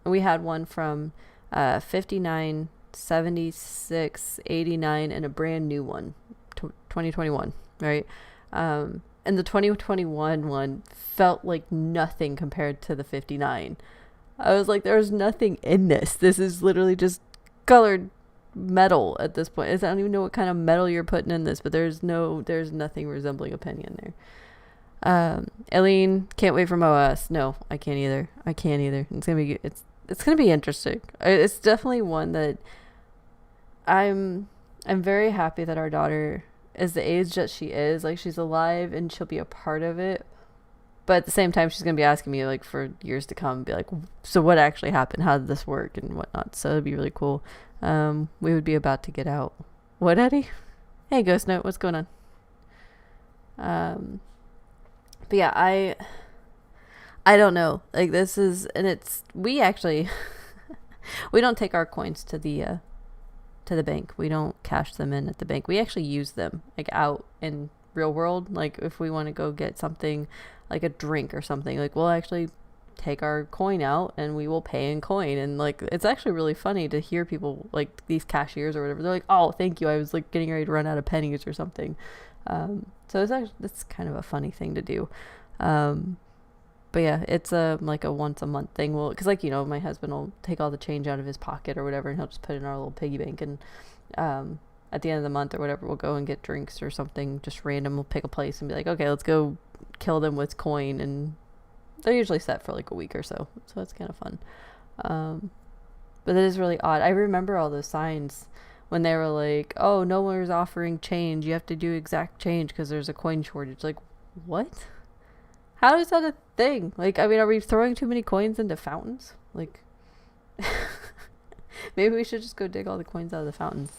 Speaker 1: We had one from 59, 76, 89, and a brand new one, 2021, right? And the 2021 one felt like nothing compared to the 59. I was like, there's nothing in this. This is literally just colored metal at this point. I don't even know what kind of metal you're putting in this, but there's nothing resembling a penny in there. Eileen, can't wait for MOASS. No, I can't either. It's gonna be interesting. It's definitely one that I'm very happy that our daughter is the age that she is. Like she's alive and she'll be a part of it. But at the same time, she's gonna be asking me like for years to come, be like, so what actually happened? How did this work and whatnot? So it'd be really cool. We would be about to get out. What, Eddie? Hey, Ghost Note, what's going on? But yeah, I don't know. Like this is, and it's we actually we don't take our coins to the bank. We don't cash them in at the bank. We actually use them like out in real world. Like if we want to go get something like a drink or something, like we'll actually take our coin out and we will pay in coin. And like it's actually really funny to hear people like these cashiers or whatever, they're like, oh, thank you, I was like getting ready to run out of pennies or something. So it's kind of a funny thing to do. But yeah, it's a like a once a month thing. Well, because like my husband will take all the change out of his pocket or whatever, and he'll just put it in our little piggy bank. And at the end of the month or whatever, we'll go and get drinks or something, just random. We'll pick a place and be like, okay, let's go kill them with coin, and they're usually set for like a week or so, so it's kind of fun. But it is really odd. I remember all those signs when they were like, oh, no one's offering change, you have to do exact change because there's a coin shortage. Like, what? How is that a thing? Like, I mean, are we throwing too many coins into fountains? Like, maybe we should just go dig all the coins out of the fountains.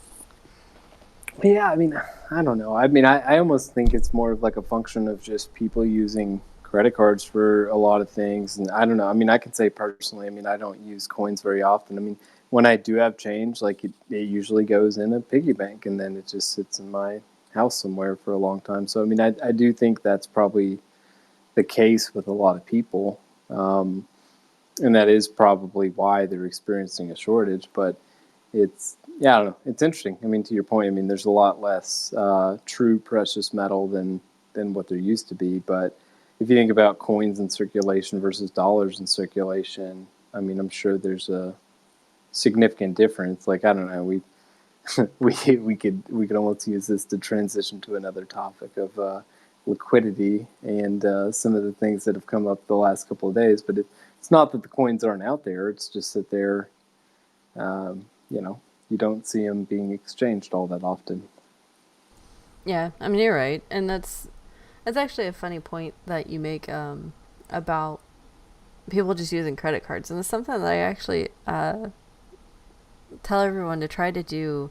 Speaker 3: Yeah, I mean, I don't know. I mean, I almost think it's more of like a function of just people using credit cards for a lot of things. And I don't know. I mean, I can say personally, I mean, I don't use coins very often. I mean, when I do have change, like it usually goes in a piggy bank and then it just sits in my house somewhere for a long time. So, I mean, I do think that's probably the case with a lot of people. And that is probably why they're experiencing a shortage. But it's, yeah, I don't know. It's interesting. I mean, to your point, I mean, there's a lot less true precious metal than what there used to be. But if you think about coins in circulation versus dollars in circulation, I mean, I'm sure there's a significant difference. Like, I don't know, we could almost use this to transition to another topic of liquidity and some of the things that have come up the last couple of days. But it's not that the coins aren't out there. It's just that they're, you don't see them being exchanged all that often.
Speaker 1: Yeah, I mean, you're right. And that's actually a funny point that you make about people just using credit cards. And it's something that I actually tell everyone to try to do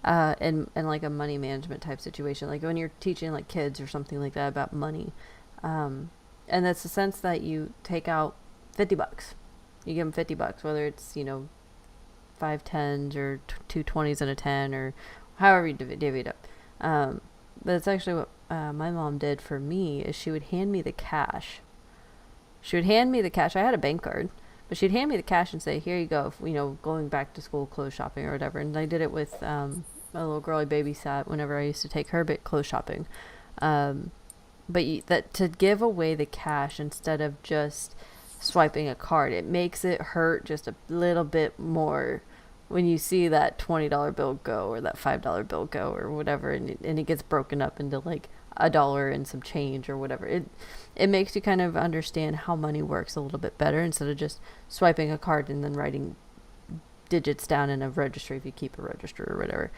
Speaker 1: in like a money management type situation. Like when you're teaching like kids or something like that about money. And that's the sense that you take out $50. You give them $50, whether it's, 5 10s or 2 20s and a 10 or however you divvy it up. But it's actually what my mom did for me is she would hand me the cash. She would hand me the cash. I had a bank card, but she'd hand me the cash and say, here you go, going back to school clothes shopping or whatever. And I did it with a little girl I babysat whenever I used to take her clothes shopping. But that to give away the cash instead of just swiping a card, it makes it hurt just a little bit more when you see that $20 bill go or that $5 bill go or whatever, and it gets broken up into like $1 and some change or whatever. It makes you kind of understand how money works a little bit better instead of just swiping a card and then writing digits down in a registry if you keep a register or whatever.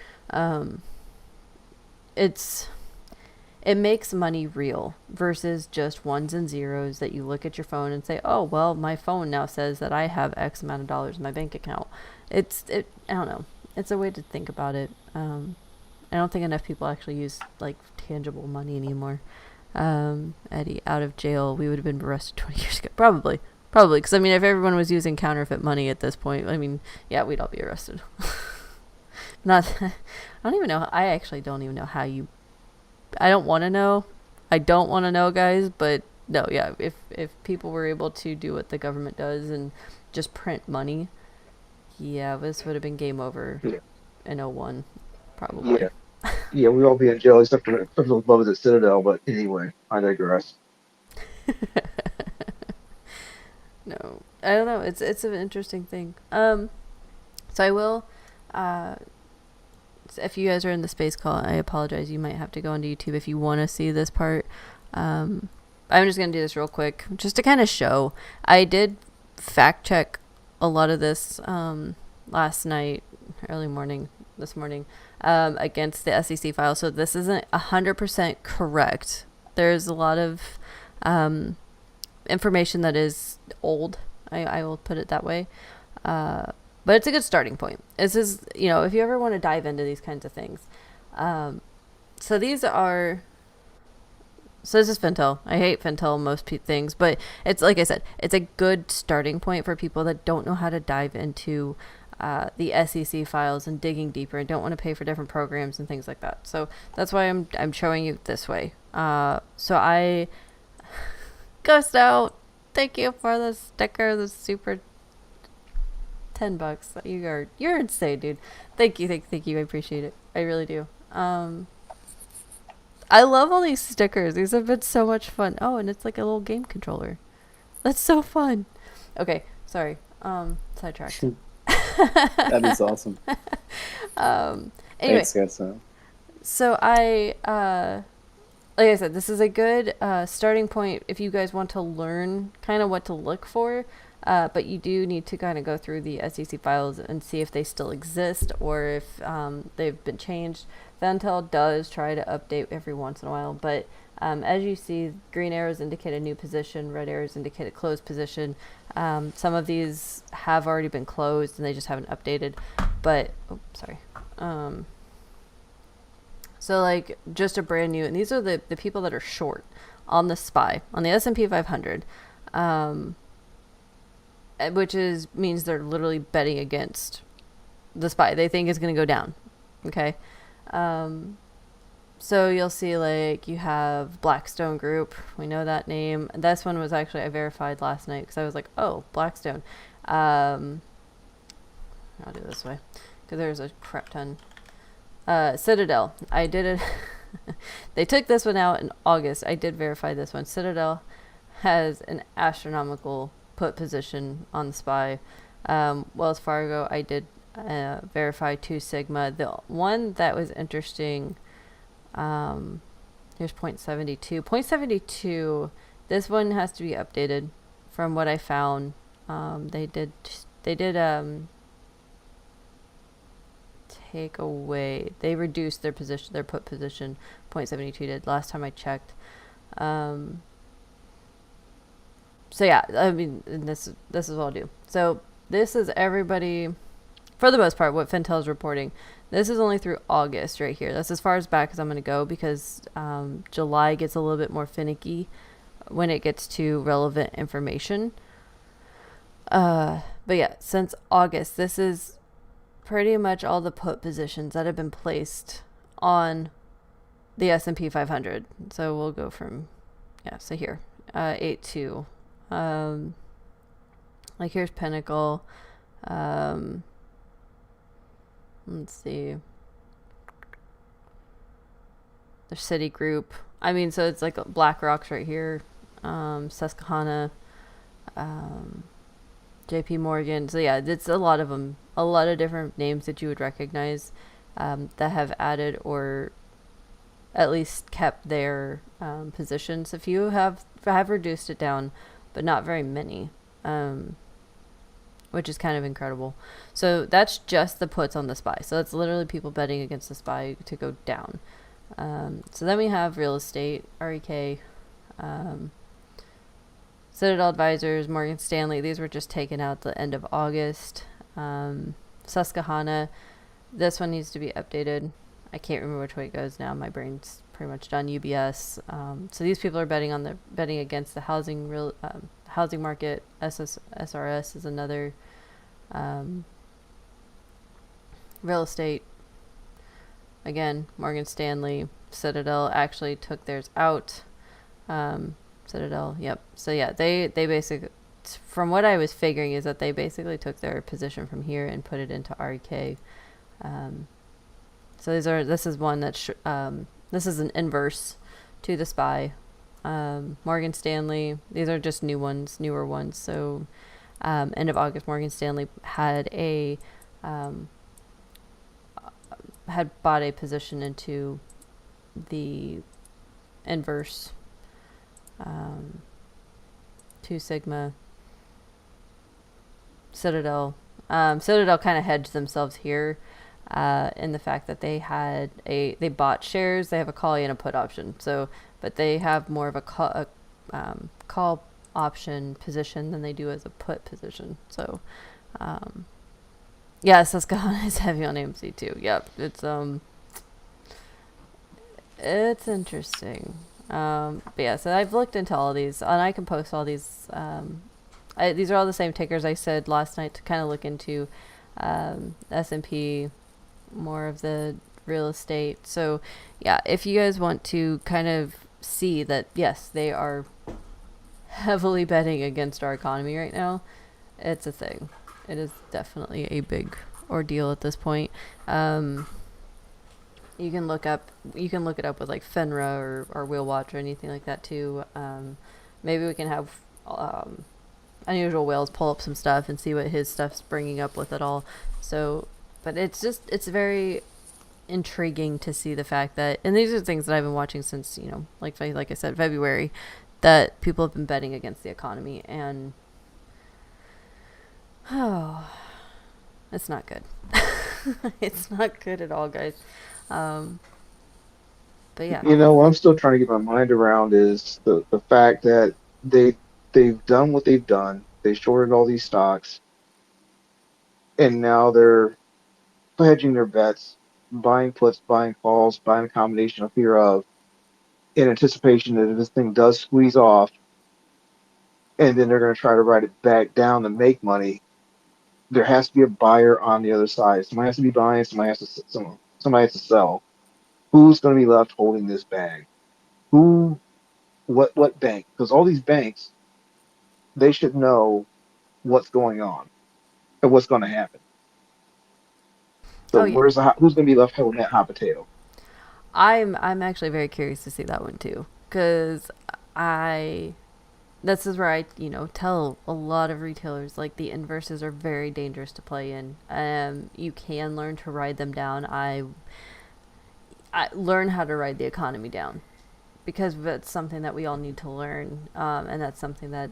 Speaker 1: It makes money real versus just ones and zeros that you look at your phone and say, oh, well, my phone now says that I have X amount of dollars in my bank account. I don't know. It's a way to think about it. I don't think enough people actually use like tangible money anymore. Eddie, out of jail, we would have been arrested 20 years ago. Probably. Because, I mean, if everyone was using counterfeit money at this point, I mean, yeah, we'd all be arrested. I don't even know. I actually don't even know how you... I don't want to know, guys, but no, yeah, if people were able to do what the government does and just print money, yeah, this would have been game over in 01, probably.
Speaker 5: Yeah, we'd all be in jail except for above the Citadel, but anyway, I digress.
Speaker 1: No, I don't know, it's an interesting thing. So I will, if you guys are in the space call, I apologize. You might have to go onto YouTube if you want to see this part. I'm just going to do this real quick just to kind of show. I did fact check a lot of this last night, this morning, against the SEC file. So this isn't 100% correct. There's a lot of information that is old. I will put it that way. But it's a good starting point. This is, if you ever want to dive into these kinds of things. So this is Fintel. I hate Fintel most things, but it's like I said, it's a good starting point for people that don't know how to dive into the SEC files and digging deeper and don't want to pay for different programs and things like that. So that's why I'm showing you this way. So I Ghost out. Thank you for the sticker, the super $10. You're insane, dude. Thank you. I appreciate it. I really do. I love all these stickers. These have been so much fun. Oh, and it's like a little game controller. That's so fun. Okay, sorry. Sidetracked.
Speaker 3: That is awesome.
Speaker 1: Anyway,
Speaker 3: Thanks, guys.
Speaker 1: so like I said, this is a good starting point if you guys want to learn kind of what to look for. But you do need to kind of go through the SEC files and see if they still exist or if they've been changed. Ventel does try to update every once in a while, but as you see, green arrows indicate a new position, red arrows indicate a closed position. Some of these have already been closed and they just haven't updated. But, oh, sorry. So like just a brand new, and these are the people that are short on the SPY, on the S&P 500. Which means they're literally betting against the SPY. They think it's going to go down. Okay. So you'll see like you have Blackstone Group. We know that name. This one was actually I verified last night because I was like, oh, Blackstone. I'll do it this way because there's a crap ton. Citadel. I did it. They took this one out in August. I did verify this one. Citadel has an astronomical put position on the SPY. Wells Fargo, I did verify 2 sigma. The one that was interesting, here's 0.72. 0.72, this one has to be updated from what I found. They did take away, they reduced their position, their put position. 0.72 did last time I checked. So yeah, I mean, and this is what I'll do. So this is everybody, for the most part, what Fintel is reporting. This is only through August right here. That's as far as back as I'm going to go because July gets a little bit more finicky when it gets to relevant information. But yeah, since August, this is pretty much all the put positions that have been placed on the S&P 500. So we'll go from, yeah, so here, 8-2. Like here's Pinnacle. Let's see. There's Citigroup. I mean, so it's like BlackRock's right here. Susquehanna. JP Morgan. So yeah, it's a lot of them. A lot of different names that you would recognize that have added or at least kept their positions. A few have reduced it down, but not very many, which is kind of incredible. So that's just the puts on the SPY. So that's literally people betting against the SPY to go down. So then we have real estate, REK, Citadel Advisors, Morgan Stanley. These were just taken out at the end of August. Susquehanna, this one needs to be updated. I can't remember which way it goes now. My brain's pretty much done. UBS. So these people are betting against the housing market. SRS is another. Real estate. Again, Morgan Stanley. Citadel actually took theirs out. Citadel, yep. So yeah, they basically, from what I was figuring, is that they basically took their position from here and put it into REK. So this is one that this is an inverse to the SPY. Morgan Stanley, these are just newer ones. So end of August, Morgan Stanley had bought a position into the inverse 2 sigma. Citadel kind of hedged themselves here in the fact that they bought shares. They have a call and a put option. So, but they have more of a call option position than they do as a put position. So, yeah, Susquehanna is heavy on AMC too. Yep, it's interesting. But yeah, so I've looked into all of these, and I can post all these. These are all the same tickers I said last night to kind of look into S&P, more of the real estate. So yeah, if you guys want to kind of see that, yes, they are heavily betting against our economy right now, it's a thing. It is definitely a big ordeal at this point. You can look it up with like FINRA or Wheel Watch or anything like that too. Maybe we can have unusual whales pull up some stuff and see what his stuff's bringing up with it all. So, but it's very intriguing to see the fact that, and these are things that I've been watching since, like I said, February, that people have been betting against the economy, and oh, it's not good. It's not good at all, guys. Um, but yeah,
Speaker 5: What I'm still trying to get my mind around is the fact that they they've done what they've done. They shorted all these stocks, and now they're hedging their bets, buying puts, buying calls, buying a combination of fear of, in anticipation that if this thing does squeeze off, and then they're going to try to write it back down to make money. There has to be a buyer on the other side. Somebody has to be buying. Somebody has to sell. Who's going to be left holding this bag? Who? What bank? Because all these banks, they should know what's going on and what's going to happen. So
Speaker 1: oh yeah,
Speaker 5: who's going to be left holding that hot potato?
Speaker 1: I'm actually very curious to see that one too, because I this is where I tell a lot of retailers, like, the inverses are very dangerous to play in. You can learn to ride them down. I learn how to ride the economy down, because that's something that we all need to learn, and that's something that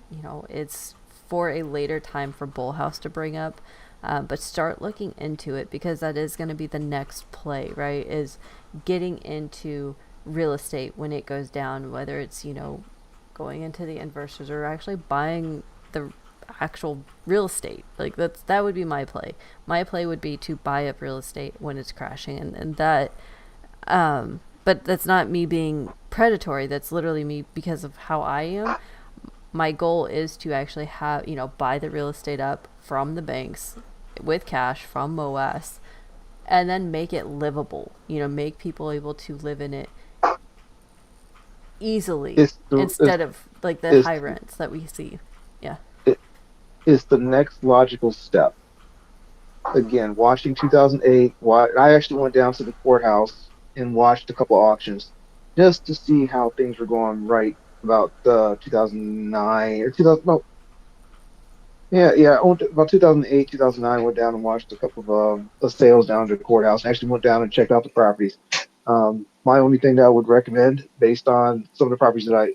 Speaker 1: it's for a later time for BullHouse to bring up. But start looking into it, because that is going to be the next play, right? Is getting into real estate when it goes down, whether it's going into the inverses or actually buying the actual real estate. Like, that would be my play. My play would be to buy up real estate when it's crashing, and that but that's not me being predatory. That's literally me because of how I am. My goal is to actually have, buy the real estate up from the banks with cash from MOASS, and then make it livable. Make people able to live in it easily,
Speaker 5: It's the
Speaker 1: instead of like the
Speaker 5: it's
Speaker 1: high rents that we see. Yeah.
Speaker 5: it, it's the next logical step. Again, watching 2008, I actually went down to the courthouse and watched a couple auctions just to see how things were going right about 2009 or 2000. No, yeah. About 2008, 2009. Went down and watched a couple of sales down to the courthouse. Actually went down and checked out the properties. My only thing that I would recommend, based on some of the properties that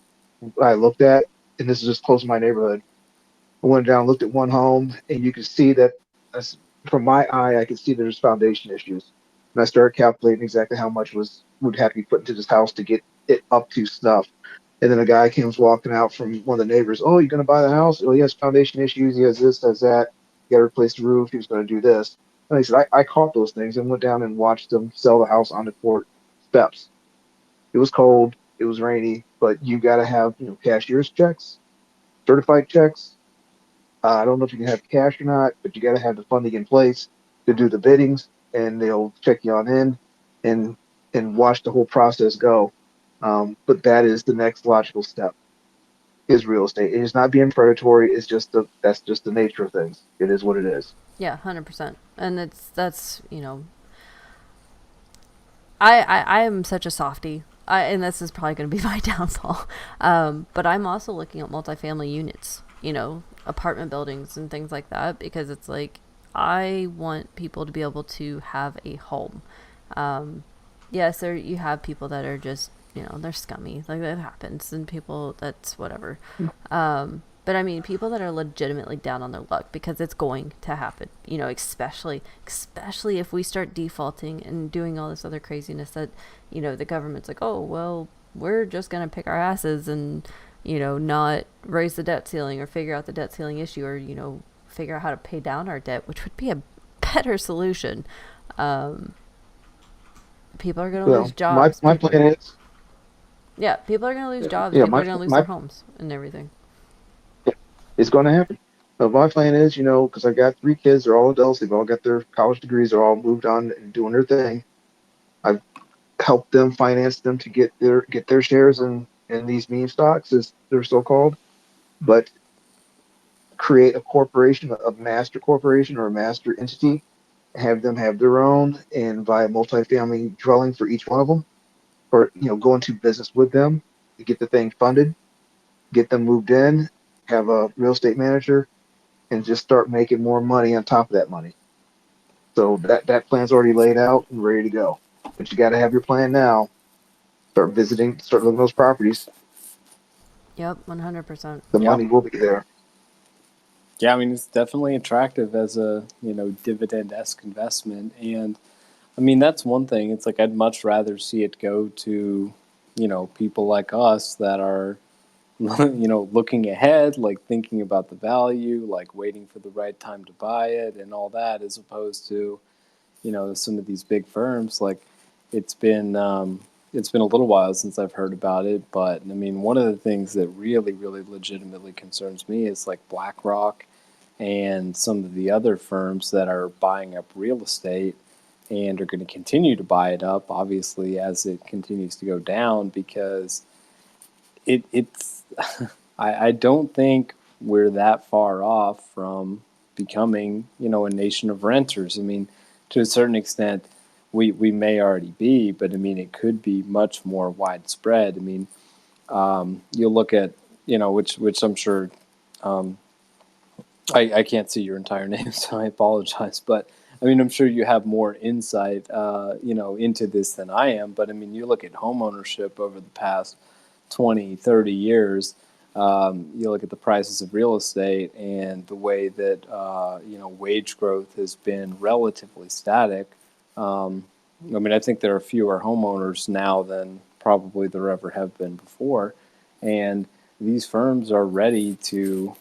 Speaker 5: I looked at, and this is just close to my neighborhood. I went down, looked at one home, and you could see that, as, from my eye, I could see there's foundation issues. And I started calculating exactly how much would have to be put into this house to get it up to snuff. And then a guy comes walking out from one of the neighbors. Oh, you're going to buy the house? Oh, he has foundation issues. He has this, has that. You got to replace the roof. He was going to do this. And I said, I caught those things and went down and watched them sell the house on the court steps. It was cold. It was rainy, but you got to have, cashier's checks, certified checks. I don't know if you can have cash or not, but you got to have the funding in place to do the biddings, and they'll check you on in and watch the whole process go. But that is the next logical step, is real estate. It is not being predatory. That's just the nature of things. It is what it is.
Speaker 1: Yeah, 100%. And that's I am such a softie. And this is probably going to be my downfall. But I'm also looking at multifamily units, apartment buildings and things like that, because it's like, I want people to be able to have a home. Yes, you have people that are just, they're scummy. Like, that happens. And people, that's whatever. But I mean, people that are legitimately down on their luck, because it's going to happen, especially if we start defaulting and doing all this other craziness that, the government's like, oh, well, we're just going to pick our asses and, not raise the debt ceiling or figure out the debt ceiling issue, or, figure out how to pay down our debt, which would be a better solution. People are going to lose jobs.
Speaker 5: My plan is,
Speaker 1: Yeah, people are going to lose jobs.
Speaker 5: yeah,
Speaker 1: People are going to lose their homes and everything.
Speaker 5: it's going to happen. But my plan is, because I got 3 kids, they're all adults, they've all got their college degrees, they're all moved on and doing their thing. I've helped them, finance them to get their shares in these meme stocks, as they're so called. But create a corporation, a master corporation or a master entity, have them have their own, and buy a multifamily dwelling for each one of them, or go into business with them to get the thing funded, get them moved in, have a real estate manager, and just start making more money on top of that money. So that plan's already laid out and ready to go. But you got to have your plan now. Start visiting, start looking at those properties.
Speaker 1: Yep, 100%.
Speaker 5: The
Speaker 3: Yeah.
Speaker 5: money will be there.
Speaker 3: Yeah, I mean, it's definitely attractive as a, dividend-esque investment. And I mean, that's one thing. It's like I'd much rather see it go to, people like us that are, looking ahead, like thinking about the value, like waiting for the right time to buy it and all that, as opposed to, some of these big firms. Like it's been it's been a little while since I've heard about it, but I mean, one of the things that really, really legitimately concerns me is like BlackRock and some of the other firms that are buying up real estate and are going to continue to buy it up, obviously, as it continues to go down, because it's I don't think we're that far off from becoming, a nation of renters. I mean, to a certain extent, we may already be, but I mean, it could be much more widespread. I mean, you'll look at, which I'm sure, um, I can't see your entire name, so I apologize. But I mean, I'm sure you have more insight, into this than I am. But I mean, you look at home ownership over the past 20, 30 years, you look at the prices of real estate and the way that, wage growth has been relatively static. I mean, I think there are fewer homeowners now than probably there ever have been before. And these firms are ready to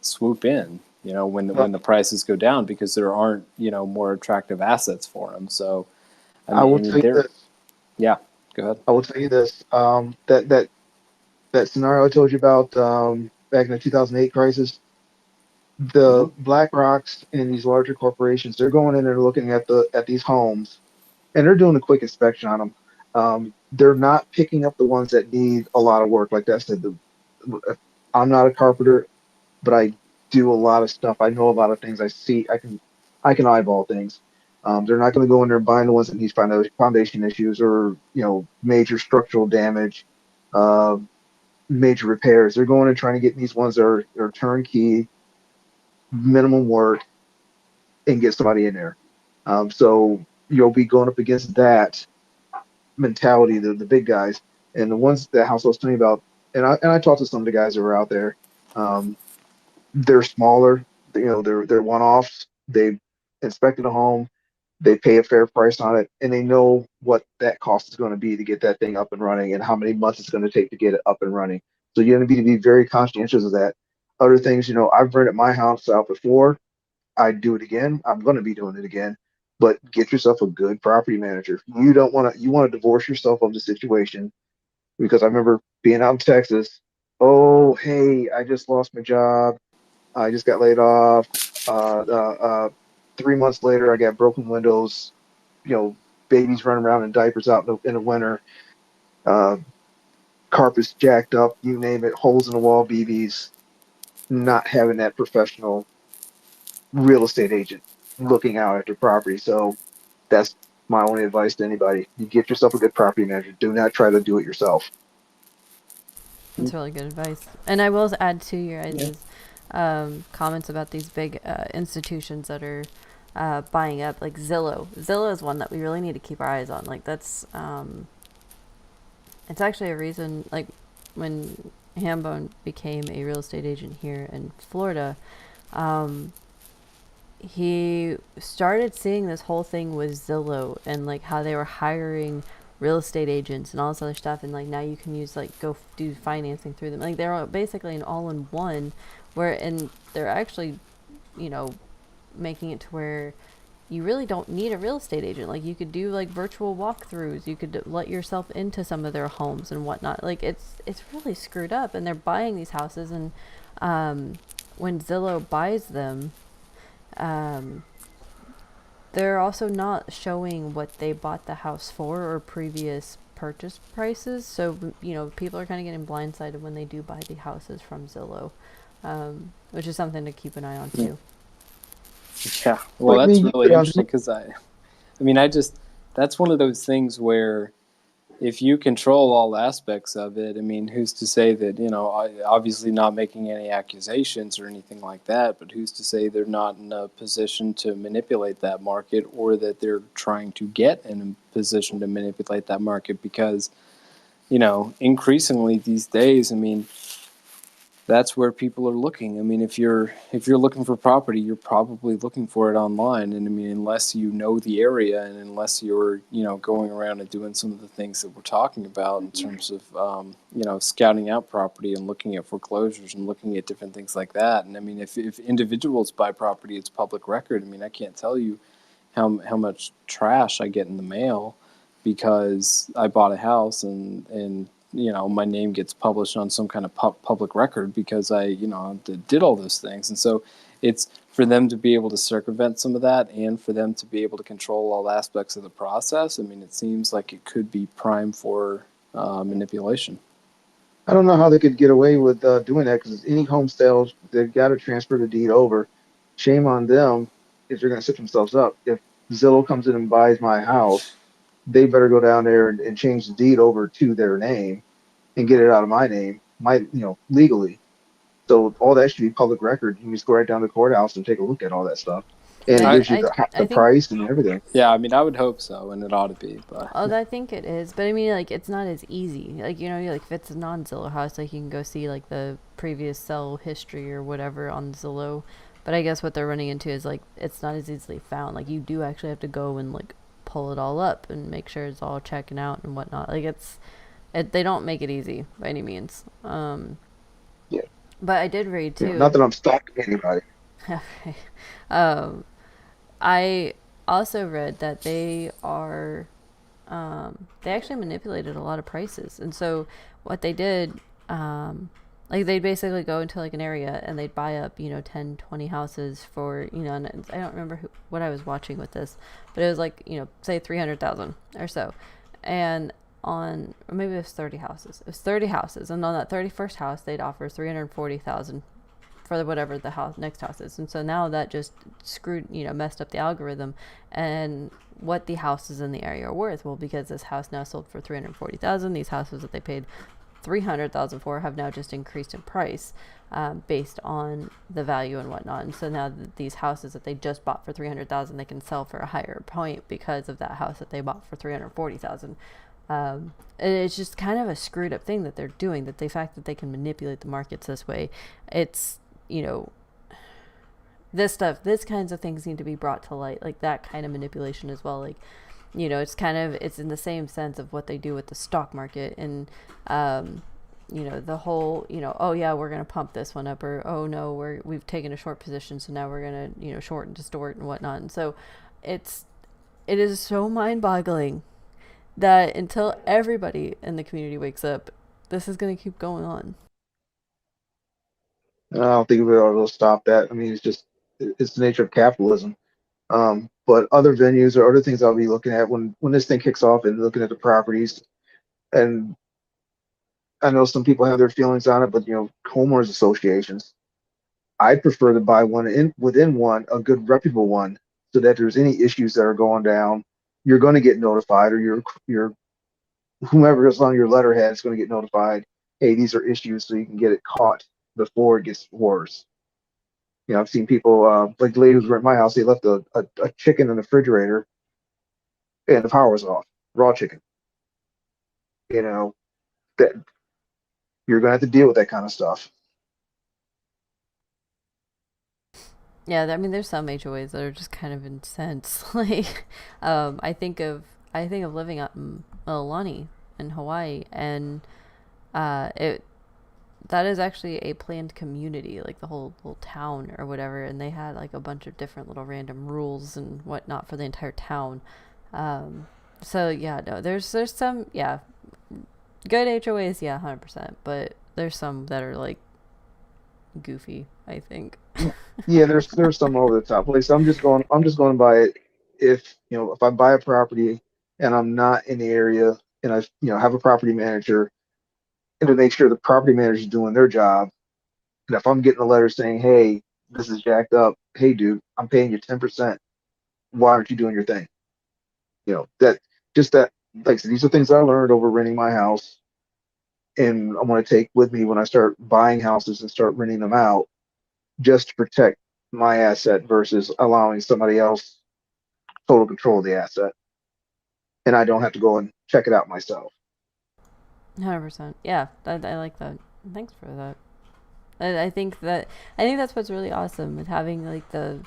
Speaker 3: swoop in, when the prices go down, because there aren't, more attractive assets for them. So,
Speaker 5: I will
Speaker 3: I mean,
Speaker 5: tell you this.
Speaker 3: yeah, go ahead.
Speaker 5: I will tell you this. That scenario I told you about back in the 2008 crisis.
Speaker 3: Mm-hmm.
Speaker 5: The Black Rocks and these larger corporations, they're going in and looking at these homes, and they're doing a quick inspection on them. They're not picking up the ones that need a lot of work. Like that said, I'm not a carpenter, but I do a lot of stuff. I know a lot of things. I can eyeball things. They're not going to go in there and buying the ones that need foundation issues or major structural damage, uh, major repairs. They're going and trying to get these ones that are turnkey, minimum work, and get somebody in there. So you'll be going up against that mentality, the big guys, and the ones that House was telling me about. And I talked to some of the guys that were out there. Um, they're smaller. They're one offs. They inspected a home. They pay a fair price on it, and they know what that cost is going to be to get that thing up and running, and how many months it's going to take to get it up and running. So you're going to be very conscientious of that. Other things, I've rented my house out before. I'd do it again. I'm going to be doing it again. But get yourself a good property manager. You want to divorce yourself of the situation, because I remember being out in Texas. Oh, hey, I just lost my job. I just got laid off. Uh, uh, uh, 3 months later, I got broken windows. You know, babies running around in diapers out in the winter. Uh, Carpets jacked up. You name it. Holes in the wall. BBs. Not having that professional real estate agent looking out at your property. So that's my only advice to anybody. You get yourself a good property manager. Do not try to do it yourself.
Speaker 1: That's really good advice. And I will add to your
Speaker 3: Yeah.
Speaker 1: guys' comments about these big institutions that are buying up, like Zillow. Zillow is one that we really need to keep our eyes on. Like that's, it's actually a reason. Like when Hambone became a real estate agent here in Florida, um, he started seeing this whole thing with Zillow and like how they were hiring real estate agents and all this other stuff, and like now you can use like do financing through them. Like they're basically an all-in-one, and they're actually, you know, making it to where you really don't need a real estate agent. Like you could do like virtual walkthroughs. You could let yourself into some of their homes and whatnot. Like it's really screwed up, and they're buying these houses, and when Zillow buys them, um, they're also not showing what they bought the house for or previous purchase prices. So, you know, people are kind of getting blindsided when they do buy the houses from Zillow, which is something to keep an eye on too.
Speaker 3: Yeah. Well,
Speaker 5: Like
Speaker 3: that's
Speaker 5: me,
Speaker 3: really interesting because I mean, that's one of those things where if you control all aspects of it, I mean, who's to say that, obviously not making any accusations or anything like that, but who's to say they're not in a position to manipulate that market, or that they're trying to get in a position to manipulate that market? Because, increasingly these days, I mean, that's where people are looking. I mean, if you're looking for property, you're probably looking for it online. And I mean, unless you know the area, and unless you're going around and doing some of the things that we're talking about in terms of scouting out property and looking at foreclosures and looking at different things like that. And I mean, if individuals buy property, it's public record. I mean, I can't tell you how much trash I get in the mail because I bought a house, and my name gets published on some kind of public record because I did all those things. And so it's for them to be able to circumvent some of that, and for them to be able to control all aspects of the process. I mean, it seems like it could be prime for manipulation.
Speaker 5: I don't know how they could get away with doing that, because any home sales, they've got to transfer the deed over. Shame on them if they're going to set themselves up. If Zillow comes in and buys my house, they better go down there and change the deed over to their name and get it out of my name, legally. So all that should be public record. You can just go right down to the courthouse and take a look at all that stuff, and it
Speaker 1: Yeah,
Speaker 5: gives you
Speaker 1: I
Speaker 5: the
Speaker 1: think.
Speaker 5: price and everything.
Speaker 3: Yeah, I mean, I would hope so, and it ought to be, but
Speaker 1: Oh, I think it is, but I mean, like, it's not as easy. Like, like, if it's a non-Zillow house, like, you can go see, like, the previous sell history or whatever on Zillow. But I guess what they're running into is, like, it's not as easily found. Like, you do actually have to go and, like, pull it all up and make sure it's all checking out and whatnot. Like, they don't make it easy by any means.
Speaker 5: Yeah,
Speaker 1: But I did read,
Speaker 5: not
Speaker 1: too.
Speaker 5: that I'm stalking anybody.
Speaker 1: Okay. Um, I also read that they actually manipulated a lot of prices. And so what they did, like, they'd basically go into, like, an area and they'd buy up, 10, 20 houses for, and I don't remember what I was watching with this, but it was like, say 300,000 or so. And or maybe it was 30 houses. It was 30 houses. And on that 31st house, they'd offer 340,000 for whatever the next house is. And so now that just messed up the algorithm and what the houses in the area are worth. Well, because this house now sold for 340,000, these houses that they paid 300,000 for have now just increased in price, based on the value and whatnot. And so now these houses that they just bought for 300,000, they can sell for a higher point because of that house that they bought for 340,000. And it's just kind of a screwed up thing that they're doing. That the fact that they can manipulate the markets this way, it's this kinds of things need to be brought to light, like that kind of manipulation as well. Like, it's in the same sense of what they do with the stock market. And the whole, oh yeah, we're going to pump this one up, or oh no, we've taken a short position, so now we're going to short and distort and whatnot. And so it is so mind-boggling that until everybody in the community wakes up, this is going to keep going on.
Speaker 5: I don't think we'll be able to stop that. I mean, it's the nature of capitalism. But other venues or other things I'll be looking at when this thing kicks off, and looking at the properties. And I know some people have their feelings on it, but homeowners associations, I'd prefer to buy within one, a good reputable one, so that there's any issues that are going down, you're going to get notified, or your whomever is on your letterhead is going to get notified. Hey, these are issues, so you can get it caught before it gets worse. I've seen people, like the lady who's at my house, they left a chicken in the refrigerator and the power was off, raw chicken. That you're going to have to deal with that kind of stuff.
Speaker 1: Yeah, I mean, there's some HOAs that are just kind of intense. Like, I think of living out in Mililani in Hawaii, and it that is actually a planned community, like the whole little town or whatever, and they had like a bunch of different little random rules and whatnot for the entire town. Um, so yeah, no, there's some, yeah, good HOAs, yeah, 100%, but there's some that are like goofy, I think.
Speaker 5: Yeah, there's some over the top. Like, so I'm just going by it. If I buy a property and I'm not in the area, and I have a property manager, and to make sure the property manager is doing their job. And if I'm getting a letter saying, hey, this is jacked up, hey dude, I'm paying you 10%, why aren't you doing your thing? That just that like I said, these are things I learned over renting my house, and I want to take with me when I start buying houses and start renting them out, just to protect my asset versus allowing somebody else total control of the asset, and I don't have to go and check it out myself.
Speaker 1: 100%. Yeah, I like that. Thanks for that. I think that I think that's what's really awesome with having like the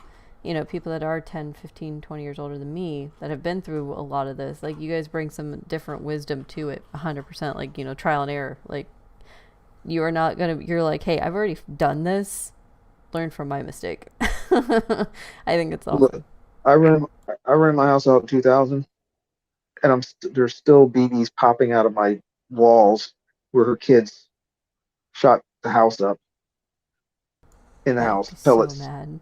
Speaker 1: people that are 10, 15, 20 years older than me that have been through a lot of this. Like you guys bring some different wisdom to it. 100%, like trial and error. Like you are not going to you're like, "Hey, I've already done this. Learn from my mistake." I think it's
Speaker 5: Look,
Speaker 1: awesome.
Speaker 5: I rent I rent my house out in 2000, and there's still BBs popping out of my walls where her kids shot the house up in the
Speaker 1: I'd
Speaker 5: house,
Speaker 1: be so
Speaker 5: pellets.
Speaker 1: mad.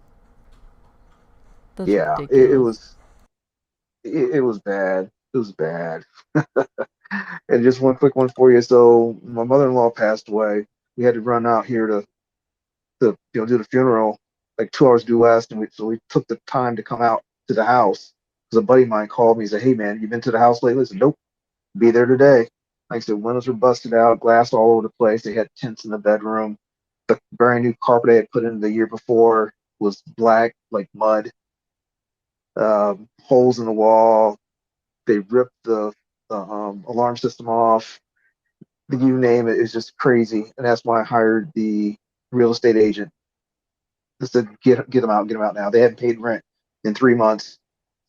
Speaker 1: That's
Speaker 5: Yeah, it
Speaker 1: ridiculous.
Speaker 5: was it was bad. It was bad. And just one quick one for you. So my mother-in-law passed away. We had to run out here to do the funeral like 2 hours due west, and we took the time to come out to the house because a buddy of mine called me. He said, "Hey man, you been to the house lately?" I said, "Nope, be there today." Like I said, windows were busted out, glass all over the place. They had tents in the bedroom. The brand new carpet I had put in the year before was black like mud. Holes in the wall. They ripped the alarm system off. You name it. It's just crazy, and that's why I hired the real estate agent. I said, get them out, get them out now. They hadn't paid rent in 3 months.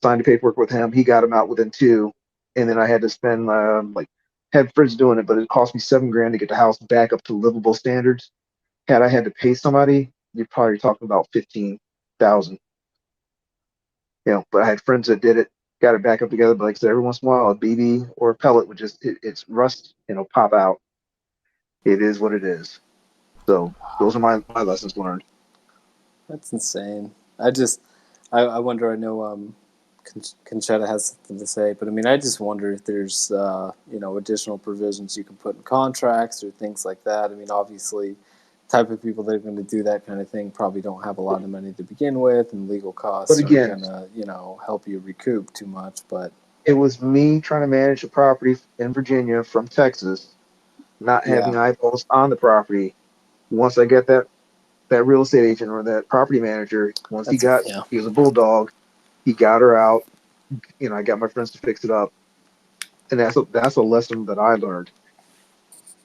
Speaker 5: Signed the paperwork with him. He got them out within two, and then I had to spend like had friends doing it, but it cost me 7 grand to get the house back up to livable standards. Had I had to pay somebody, you're probably talking about 15,000. But I had friends that did it, got it back up together. But like I said, every once in a while, a BB or a pellet would just it's rust, pop out. It is what it is. So those are my lessons learned.
Speaker 3: That's insane. I wonder. I know Conchetta has something to say, but I mean, I just wonder if there's additional provisions you can put in contracts or things like that. I mean, obviously, type of people that are going to do that kind of thing probably don't have a lot of money to begin with, and legal
Speaker 5: But
Speaker 3: costs aren't
Speaker 5: again,
Speaker 3: going to help you recoup too much. But
Speaker 5: it was me trying to manage a property in Virginia from Texas, not
Speaker 3: yeah,
Speaker 5: having eyeballs on the property. Once I get that real estate agent or that property manager, once
Speaker 3: that's yeah.
Speaker 5: he was a bulldog, he got her out. I got my friends to fix it up, and that's a lesson that I learned.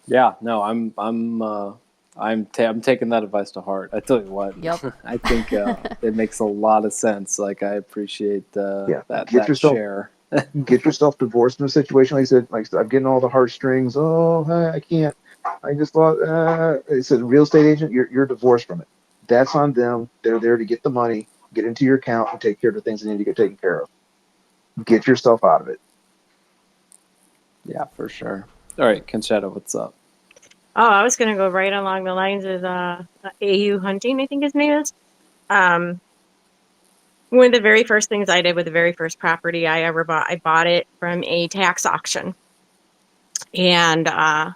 Speaker 3: Yeah, no, I'm taking that advice to heart. I tell you what,
Speaker 1: Yep.
Speaker 3: I think it makes a lot of sense. Like I appreciate
Speaker 5: Yeah,
Speaker 3: that share.
Speaker 5: get yourself divorced in a situation like I said, I'm getting all the heartstrings. Oh, I can't. I just thought. It said real estate agent, you're divorced from it. That's on them. They're there to get the money, get into your account, and take care of the things that need to get taken care of. Get yourself out of it.
Speaker 3: Yeah, for sure. All right, Conchetta, what's up?
Speaker 4: Oh, I was going to go right along the lines of AU Hunting, I think his name is. Um, One of the very first things I did with the very first property I ever bought, I bought it from a tax auction. And I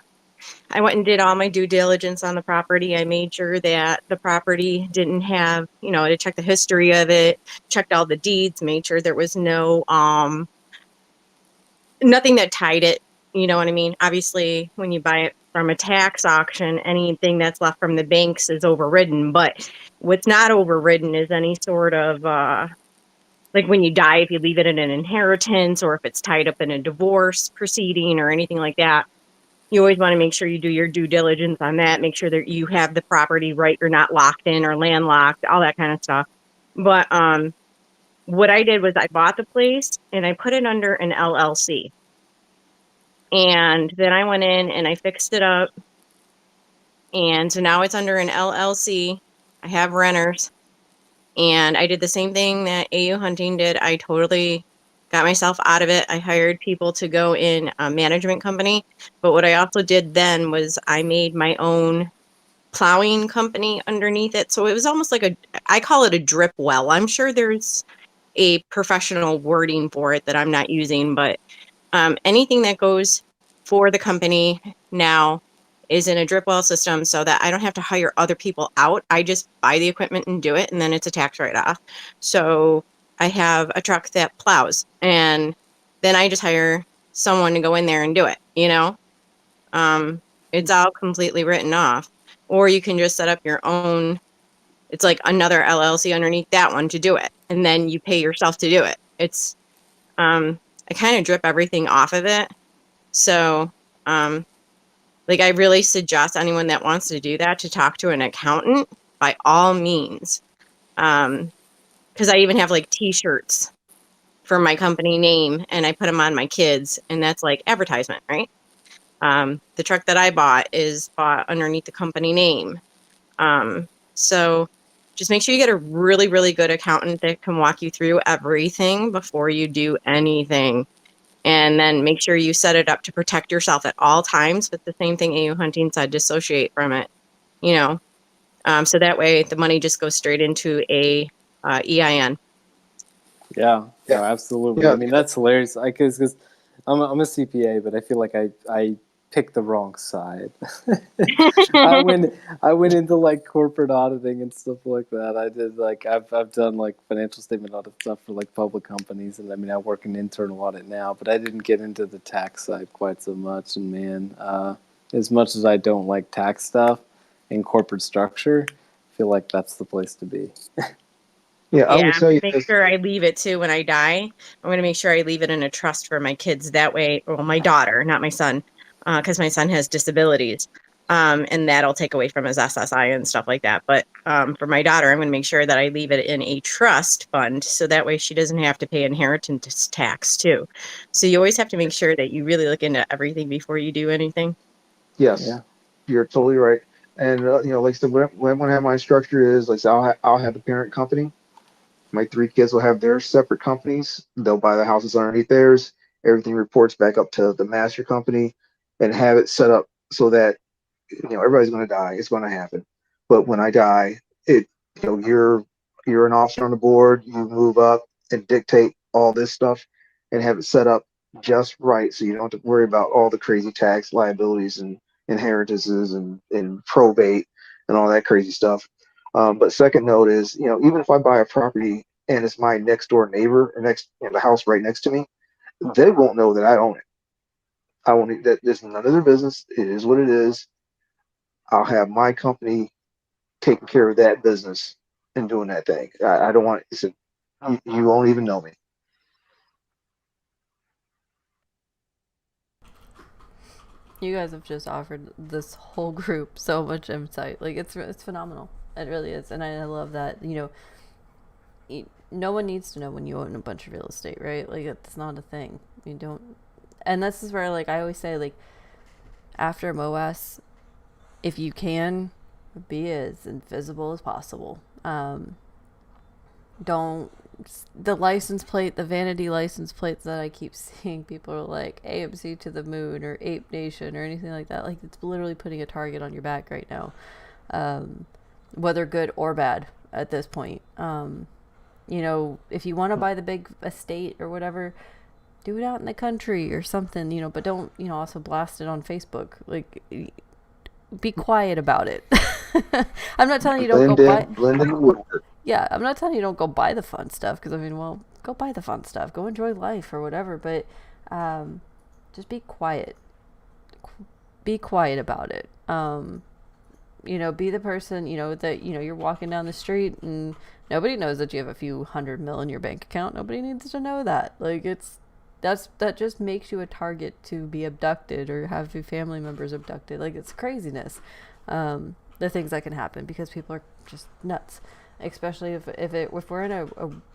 Speaker 4: went and did all my due diligence on the property. I made sure that the property didn't have, I checked the history of it, checked all the deeds, made sure there was nothing that tied it. You know what I mean? Obviously, when you buy it from a tax auction, anything that's left from the banks is overridden. But what's not overridden is any sort of like when you die, if you leave it in an inheritance or if it's tied up in a divorce proceeding or anything like that. You always want to make sure you do your due diligence on that, make sure that you have the property right, you're not locked in or landlocked, all that kind of stuff. But what I did was I bought the place and I put it under an LLC. And then I went in and I fixed it up. And so now it's under an LLC. I have renters. And I did the same thing that AU Hunting did. I totally got myself out of it. I hired people to go in a management company. But what I also did then was I made my own plowing company underneath it. So it was almost like I call it a drip well. I'm sure there's a professional wording for it that I'm not using, but anything that goes for the company now is in a drip well system so that I don't have to hire other people out. I just buy the equipment and do it, and then it's a tax write-off. So I have a truck that plows, and then I just hire someone to go in there and do it, you know? It's all completely written off. Or you can just set up your own, it's like another LLC underneath that one to do it. And then you pay yourself to do it. It's, I kind of drip everything off of it. So, like, I really suggest anyone that wants to do that to talk to an accountant by all means. Because I even have like t-shirts for my company name and I put them on my kids, and that's like advertisement, right? The truck that I bought is bought underneath the company name. So just make sure you get a really, really good accountant that can walk you through everything before you do anything. And then make sure you set it up to protect yourself at all times. But the same thing AU Hunting said, dissociate from it, you know. So that way the money just goes straight into a EIN.
Speaker 3: Yeah, no,
Speaker 5: Yeah.
Speaker 3: absolutely.
Speaker 5: Yeah.
Speaker 3: I mean, that's hilarious. Because I'm a CPA, but I feel like I picked the wrong side. I went into like corporate auditing and stuff like that. I did like I've done like financial statement audit stuff for like public companies, and I mean I work in internal audit now, but I didn't get into the tax side quite so much. And man, as much as I don't like tax stuff and corporate structure, I feel like that's the place to be.
Speaker 5: Yeah, I
Speaker 4: Yeah,
Speaker 5: will
Speaker 4: I'm
Speaker 5: tell
Speaker 4: gonna
Speaker 5: you
Speaker 4: make
Speaker 5: this.
Speaker 4: sure I leave it too when I die. I'm gonna make sure I leave it in a trust for my kids. That way, well, my daughter, not my son, because my son has disabilities, and that'll take away from his SSI and stuff like that. But for my daughter, I'm gonna make sure that I leave it in a trust fund, so that way she doesn't have to pay inheritance tax too. So you always have to make sure that you really look into everything before you do anything.
Speaker 5: Yes,
Speaker 3: Yeah.
Speaker 5: you're totally right. And like I said, what I'm gonna have my structure is like, so I'll have the parent company. My three kids will have their separate companies. They'll buy the houses underneath theirs. Everything reports back up to the master company, and have it set up so that everybody's going to die. It's going to happen. But when I die, you're an officer on the board. You move up and dictate all this stuff, and have it set up just right, so you don't have to worry about all the crazy tax liabilities and inheritances and probate and all that crazy stuff. But second note is, even if I buy a property and it's my next door neighbor or the house right next to me, they won't know that I own it. I won't. That is none of their business. It is what it is. I'll have my company taking care of that business and doing that thing. I don't want it. You won't even know me.
Speaker 1: You guys have just offered this whole group so much insight. Like it's phenomenal. It really is, and I love that. No one needs to know when you own a bunch of real estate, right? Like it's not a thing. You don't, and this is where like I always say like after MOASS, if you can, be as invisible as possible. Don't the license plate, the vanity license plates that I keep seeing, people are like AMC to the moon or Ape Nation or anything like that. Like it's literally putting a target on your back right now, whether good or bad at this point. If you want to buy the big estate or whatever, do it out in the country or something, but don't, also blast it on Facebook. Like, be quiet about it. I'm not telling you don't go buy.
Speaker 5: Blend in the woodwork.
Speaker 1: Yeah, I'm not telling you don't go buy the fun stuff because well, go buy the fun stuff, go enjoy life or whatever. But just be quiet. Be quiet about it. Be the person that you're walking down the street and nobody knows that you have a few $100 million in your bank account. Nobody needs to know that. Like that just makes you a target to be abducted or have your family members abducted. Like it's craziness. The things that can happen because people are just nuts, especially if we're in a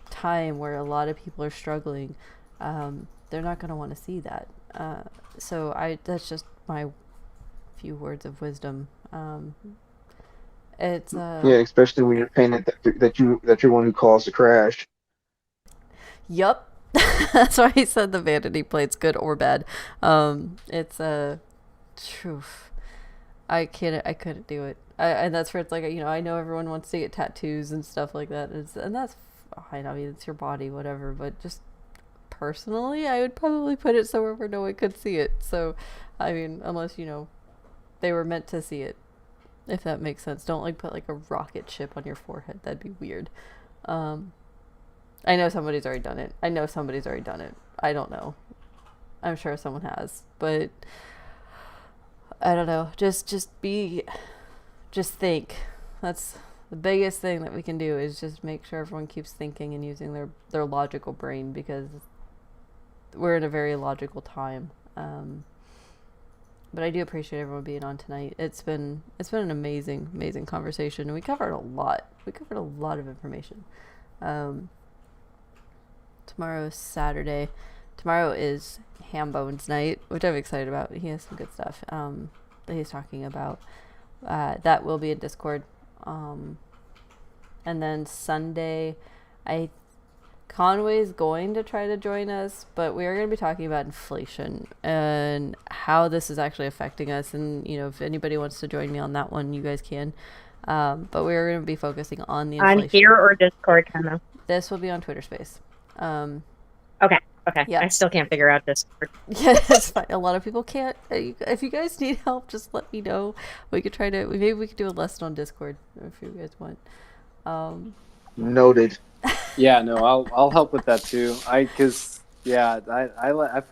Speaker 1: time where a lot of people are struggling. They're not going to want to see that. So that's just my few words of wisdom. It's
Speaker 5: Yeah, especially when you're paying that you're one who caused the crash.
Speaker 1: Yup. That's why he said the vanity plate's good or bad. It's a truth. I couldn't do it. And that's where it's like, I know everyone wants to get tattoos and stuff like that. And that's fine. I mean, it's your body, whatever. But just personally, I would probably put it somewhere where no one could see it. So, I mean, unless, they were meant to see it. If that makes sense. Don't like put like a rocket ship on your forehead. That'd be weird. I know somebody's already done it. I don't know. I'm sure someone has, but I don't know. Just think. That's the biggest thing that we can do, is just make sure everyone keeps thinking and using their logical brain, because we're in a very logical time. But I do appreciate everyone being on tonight. It's been an amazing conversation, and we covered a lot. We covered a lot of information. Tomorrow is Saturday. Tomorrow is Hambone's night, which I'm excited about. He has some good stuff that he's talking about. That will be in Discord. And then Sunday, Conway's going to try to join us, but we are going to be talking about inflation and how this is actually affecting us. And, if anybody wants to join me on that one, you guys can. But we're going to be focusing on the inflation.
Speaker 4: On here or Discord, kind of?
Speaker 1: This will be on Twitter Space.
Speaker 4: Okay.
Speaker 1: Yeah.
Speaker 4: I still can't figure out Discord.
Speaker 1: Yeah, that's fine. A lot of people can't. If you guys need help, just let me know. We could maybe we could do a lesson on Discord if you guys want.
Speaker 5: Noted.
Speaker 3: Yeah, no, I'll help with that too. I feel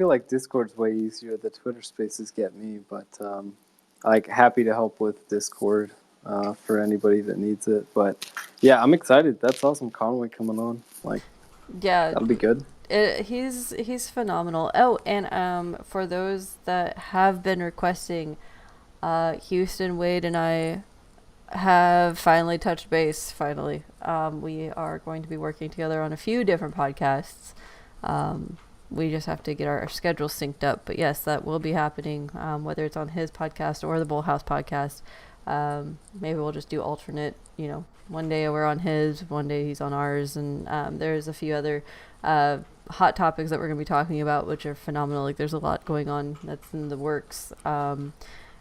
Speaker 3: like Discord's way easier. The Twitter Spaces get me, but happy to help with Discord for anybody that needs it. But yeah, I'm excited. That's awesome. Conway coming on.
Speaker 1: Yeah,
Speaker 3: that'll be good.
Speaker 1: He's phenomenal. Oh, and for those that have been requesting, Houston, Wade, and I have finally touched base. Finally, we are going to be working together on a few different podcasts. We just have to get our schedules synced up. But yes, that will be happening. Whether it's on his podcast or the BullHouse podcast. Maybe we'll just do alternate. One day we're on his, one day he's on ours, and there's a few other hot topics that we're going to be talking about, which are phenomenal. There's a lot going on that's in the works.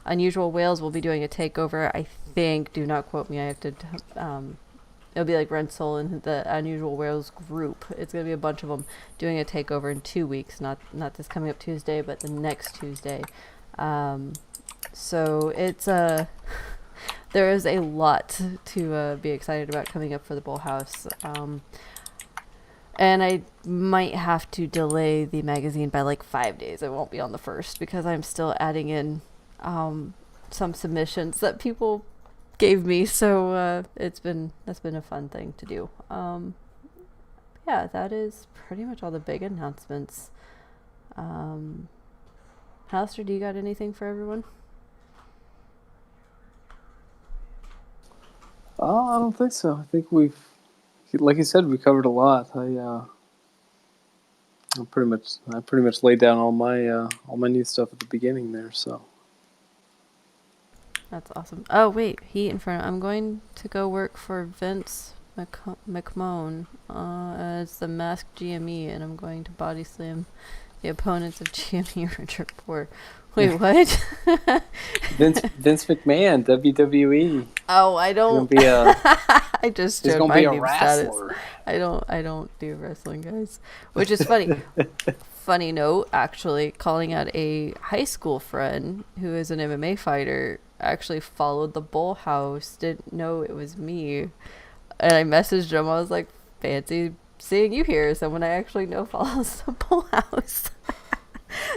Speaker 1: Unusual Whales will be doing a takeover, I think. Do not quote me. I have to. It'll be like Renzel and the Unusual Whales group. It's going to be a bunch of them doing a takeover in 2 weeks. Not this coming up Tuesday, but the next Tuesday. So it's there is a lot to be excited about coming up for the BullHouse. And I might have to delay the magazine by 5 days. It won't be on the 1st because I'm still adding in some submissions that people gave me. So that's been a fun thing to do. Yeah, that is pretty much all the big announcements. Alistair, do you got anything for everyone?
Speaker 3: I don't think so. I think like you said, we covered a lot. I pretty much laid down all my new stuff at the beginning there. So
Speaker 1: that's awesome. Oh wait, heat in front. I'm going to go work for Vince McMahon as the masked GME, and I'm going to body slam the opponents of GME Richard Poor. Wait, what?
Speaker 3: Vince McMahon, WWE.
Speaker 1: Oh, I don't. I just showed my name status. I don't do wrestling, guys. Which is funny. Funny note, actually, calling out a high school friend who is an MMA fighter. Actually followed the BullHouse. Didn't know it was me, and I messaged him. I was like, "Fancy seeing you here." Someone I actually know follows the BullHouse.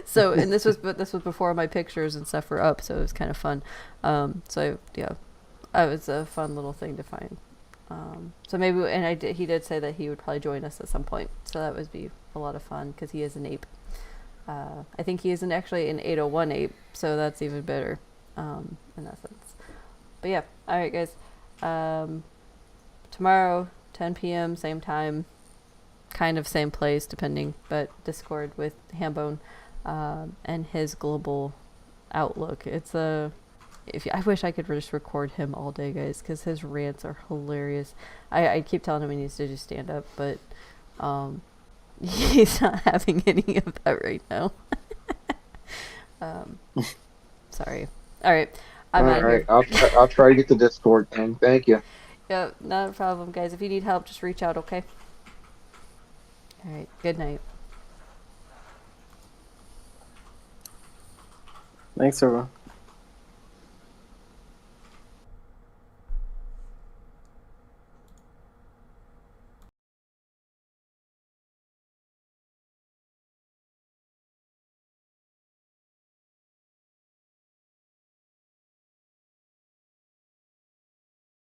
Speaker 1: So, and this was before my pictures and stuff were up, so it was kind of fun. So yeah, it was a fun little thing to find. So maybe, and he did say that he would probably join us at some point, so that would be a lot of fun because he is an ape. I think he is actually an 801 ape, so that's even better in that sense. But yeah, all right, guys. Tomorrow, 10 p.m., same time, kind of same place, depending, but Discord with Hambone. And his global outlook. I wish I could just record him all day, guys, because his rants are hilarious. I keep telling him he needs to just stand up, but he's not having any of that right now. Sorry. All right. I'm out of here.
Speaker 5: I'll try to get the Discord thing. Thank you.
Speaker 1: Yeah, not a problem, guys. If you need help, just reach out, okay? All right. Good night.
Speaker 3: Thanks, everyone.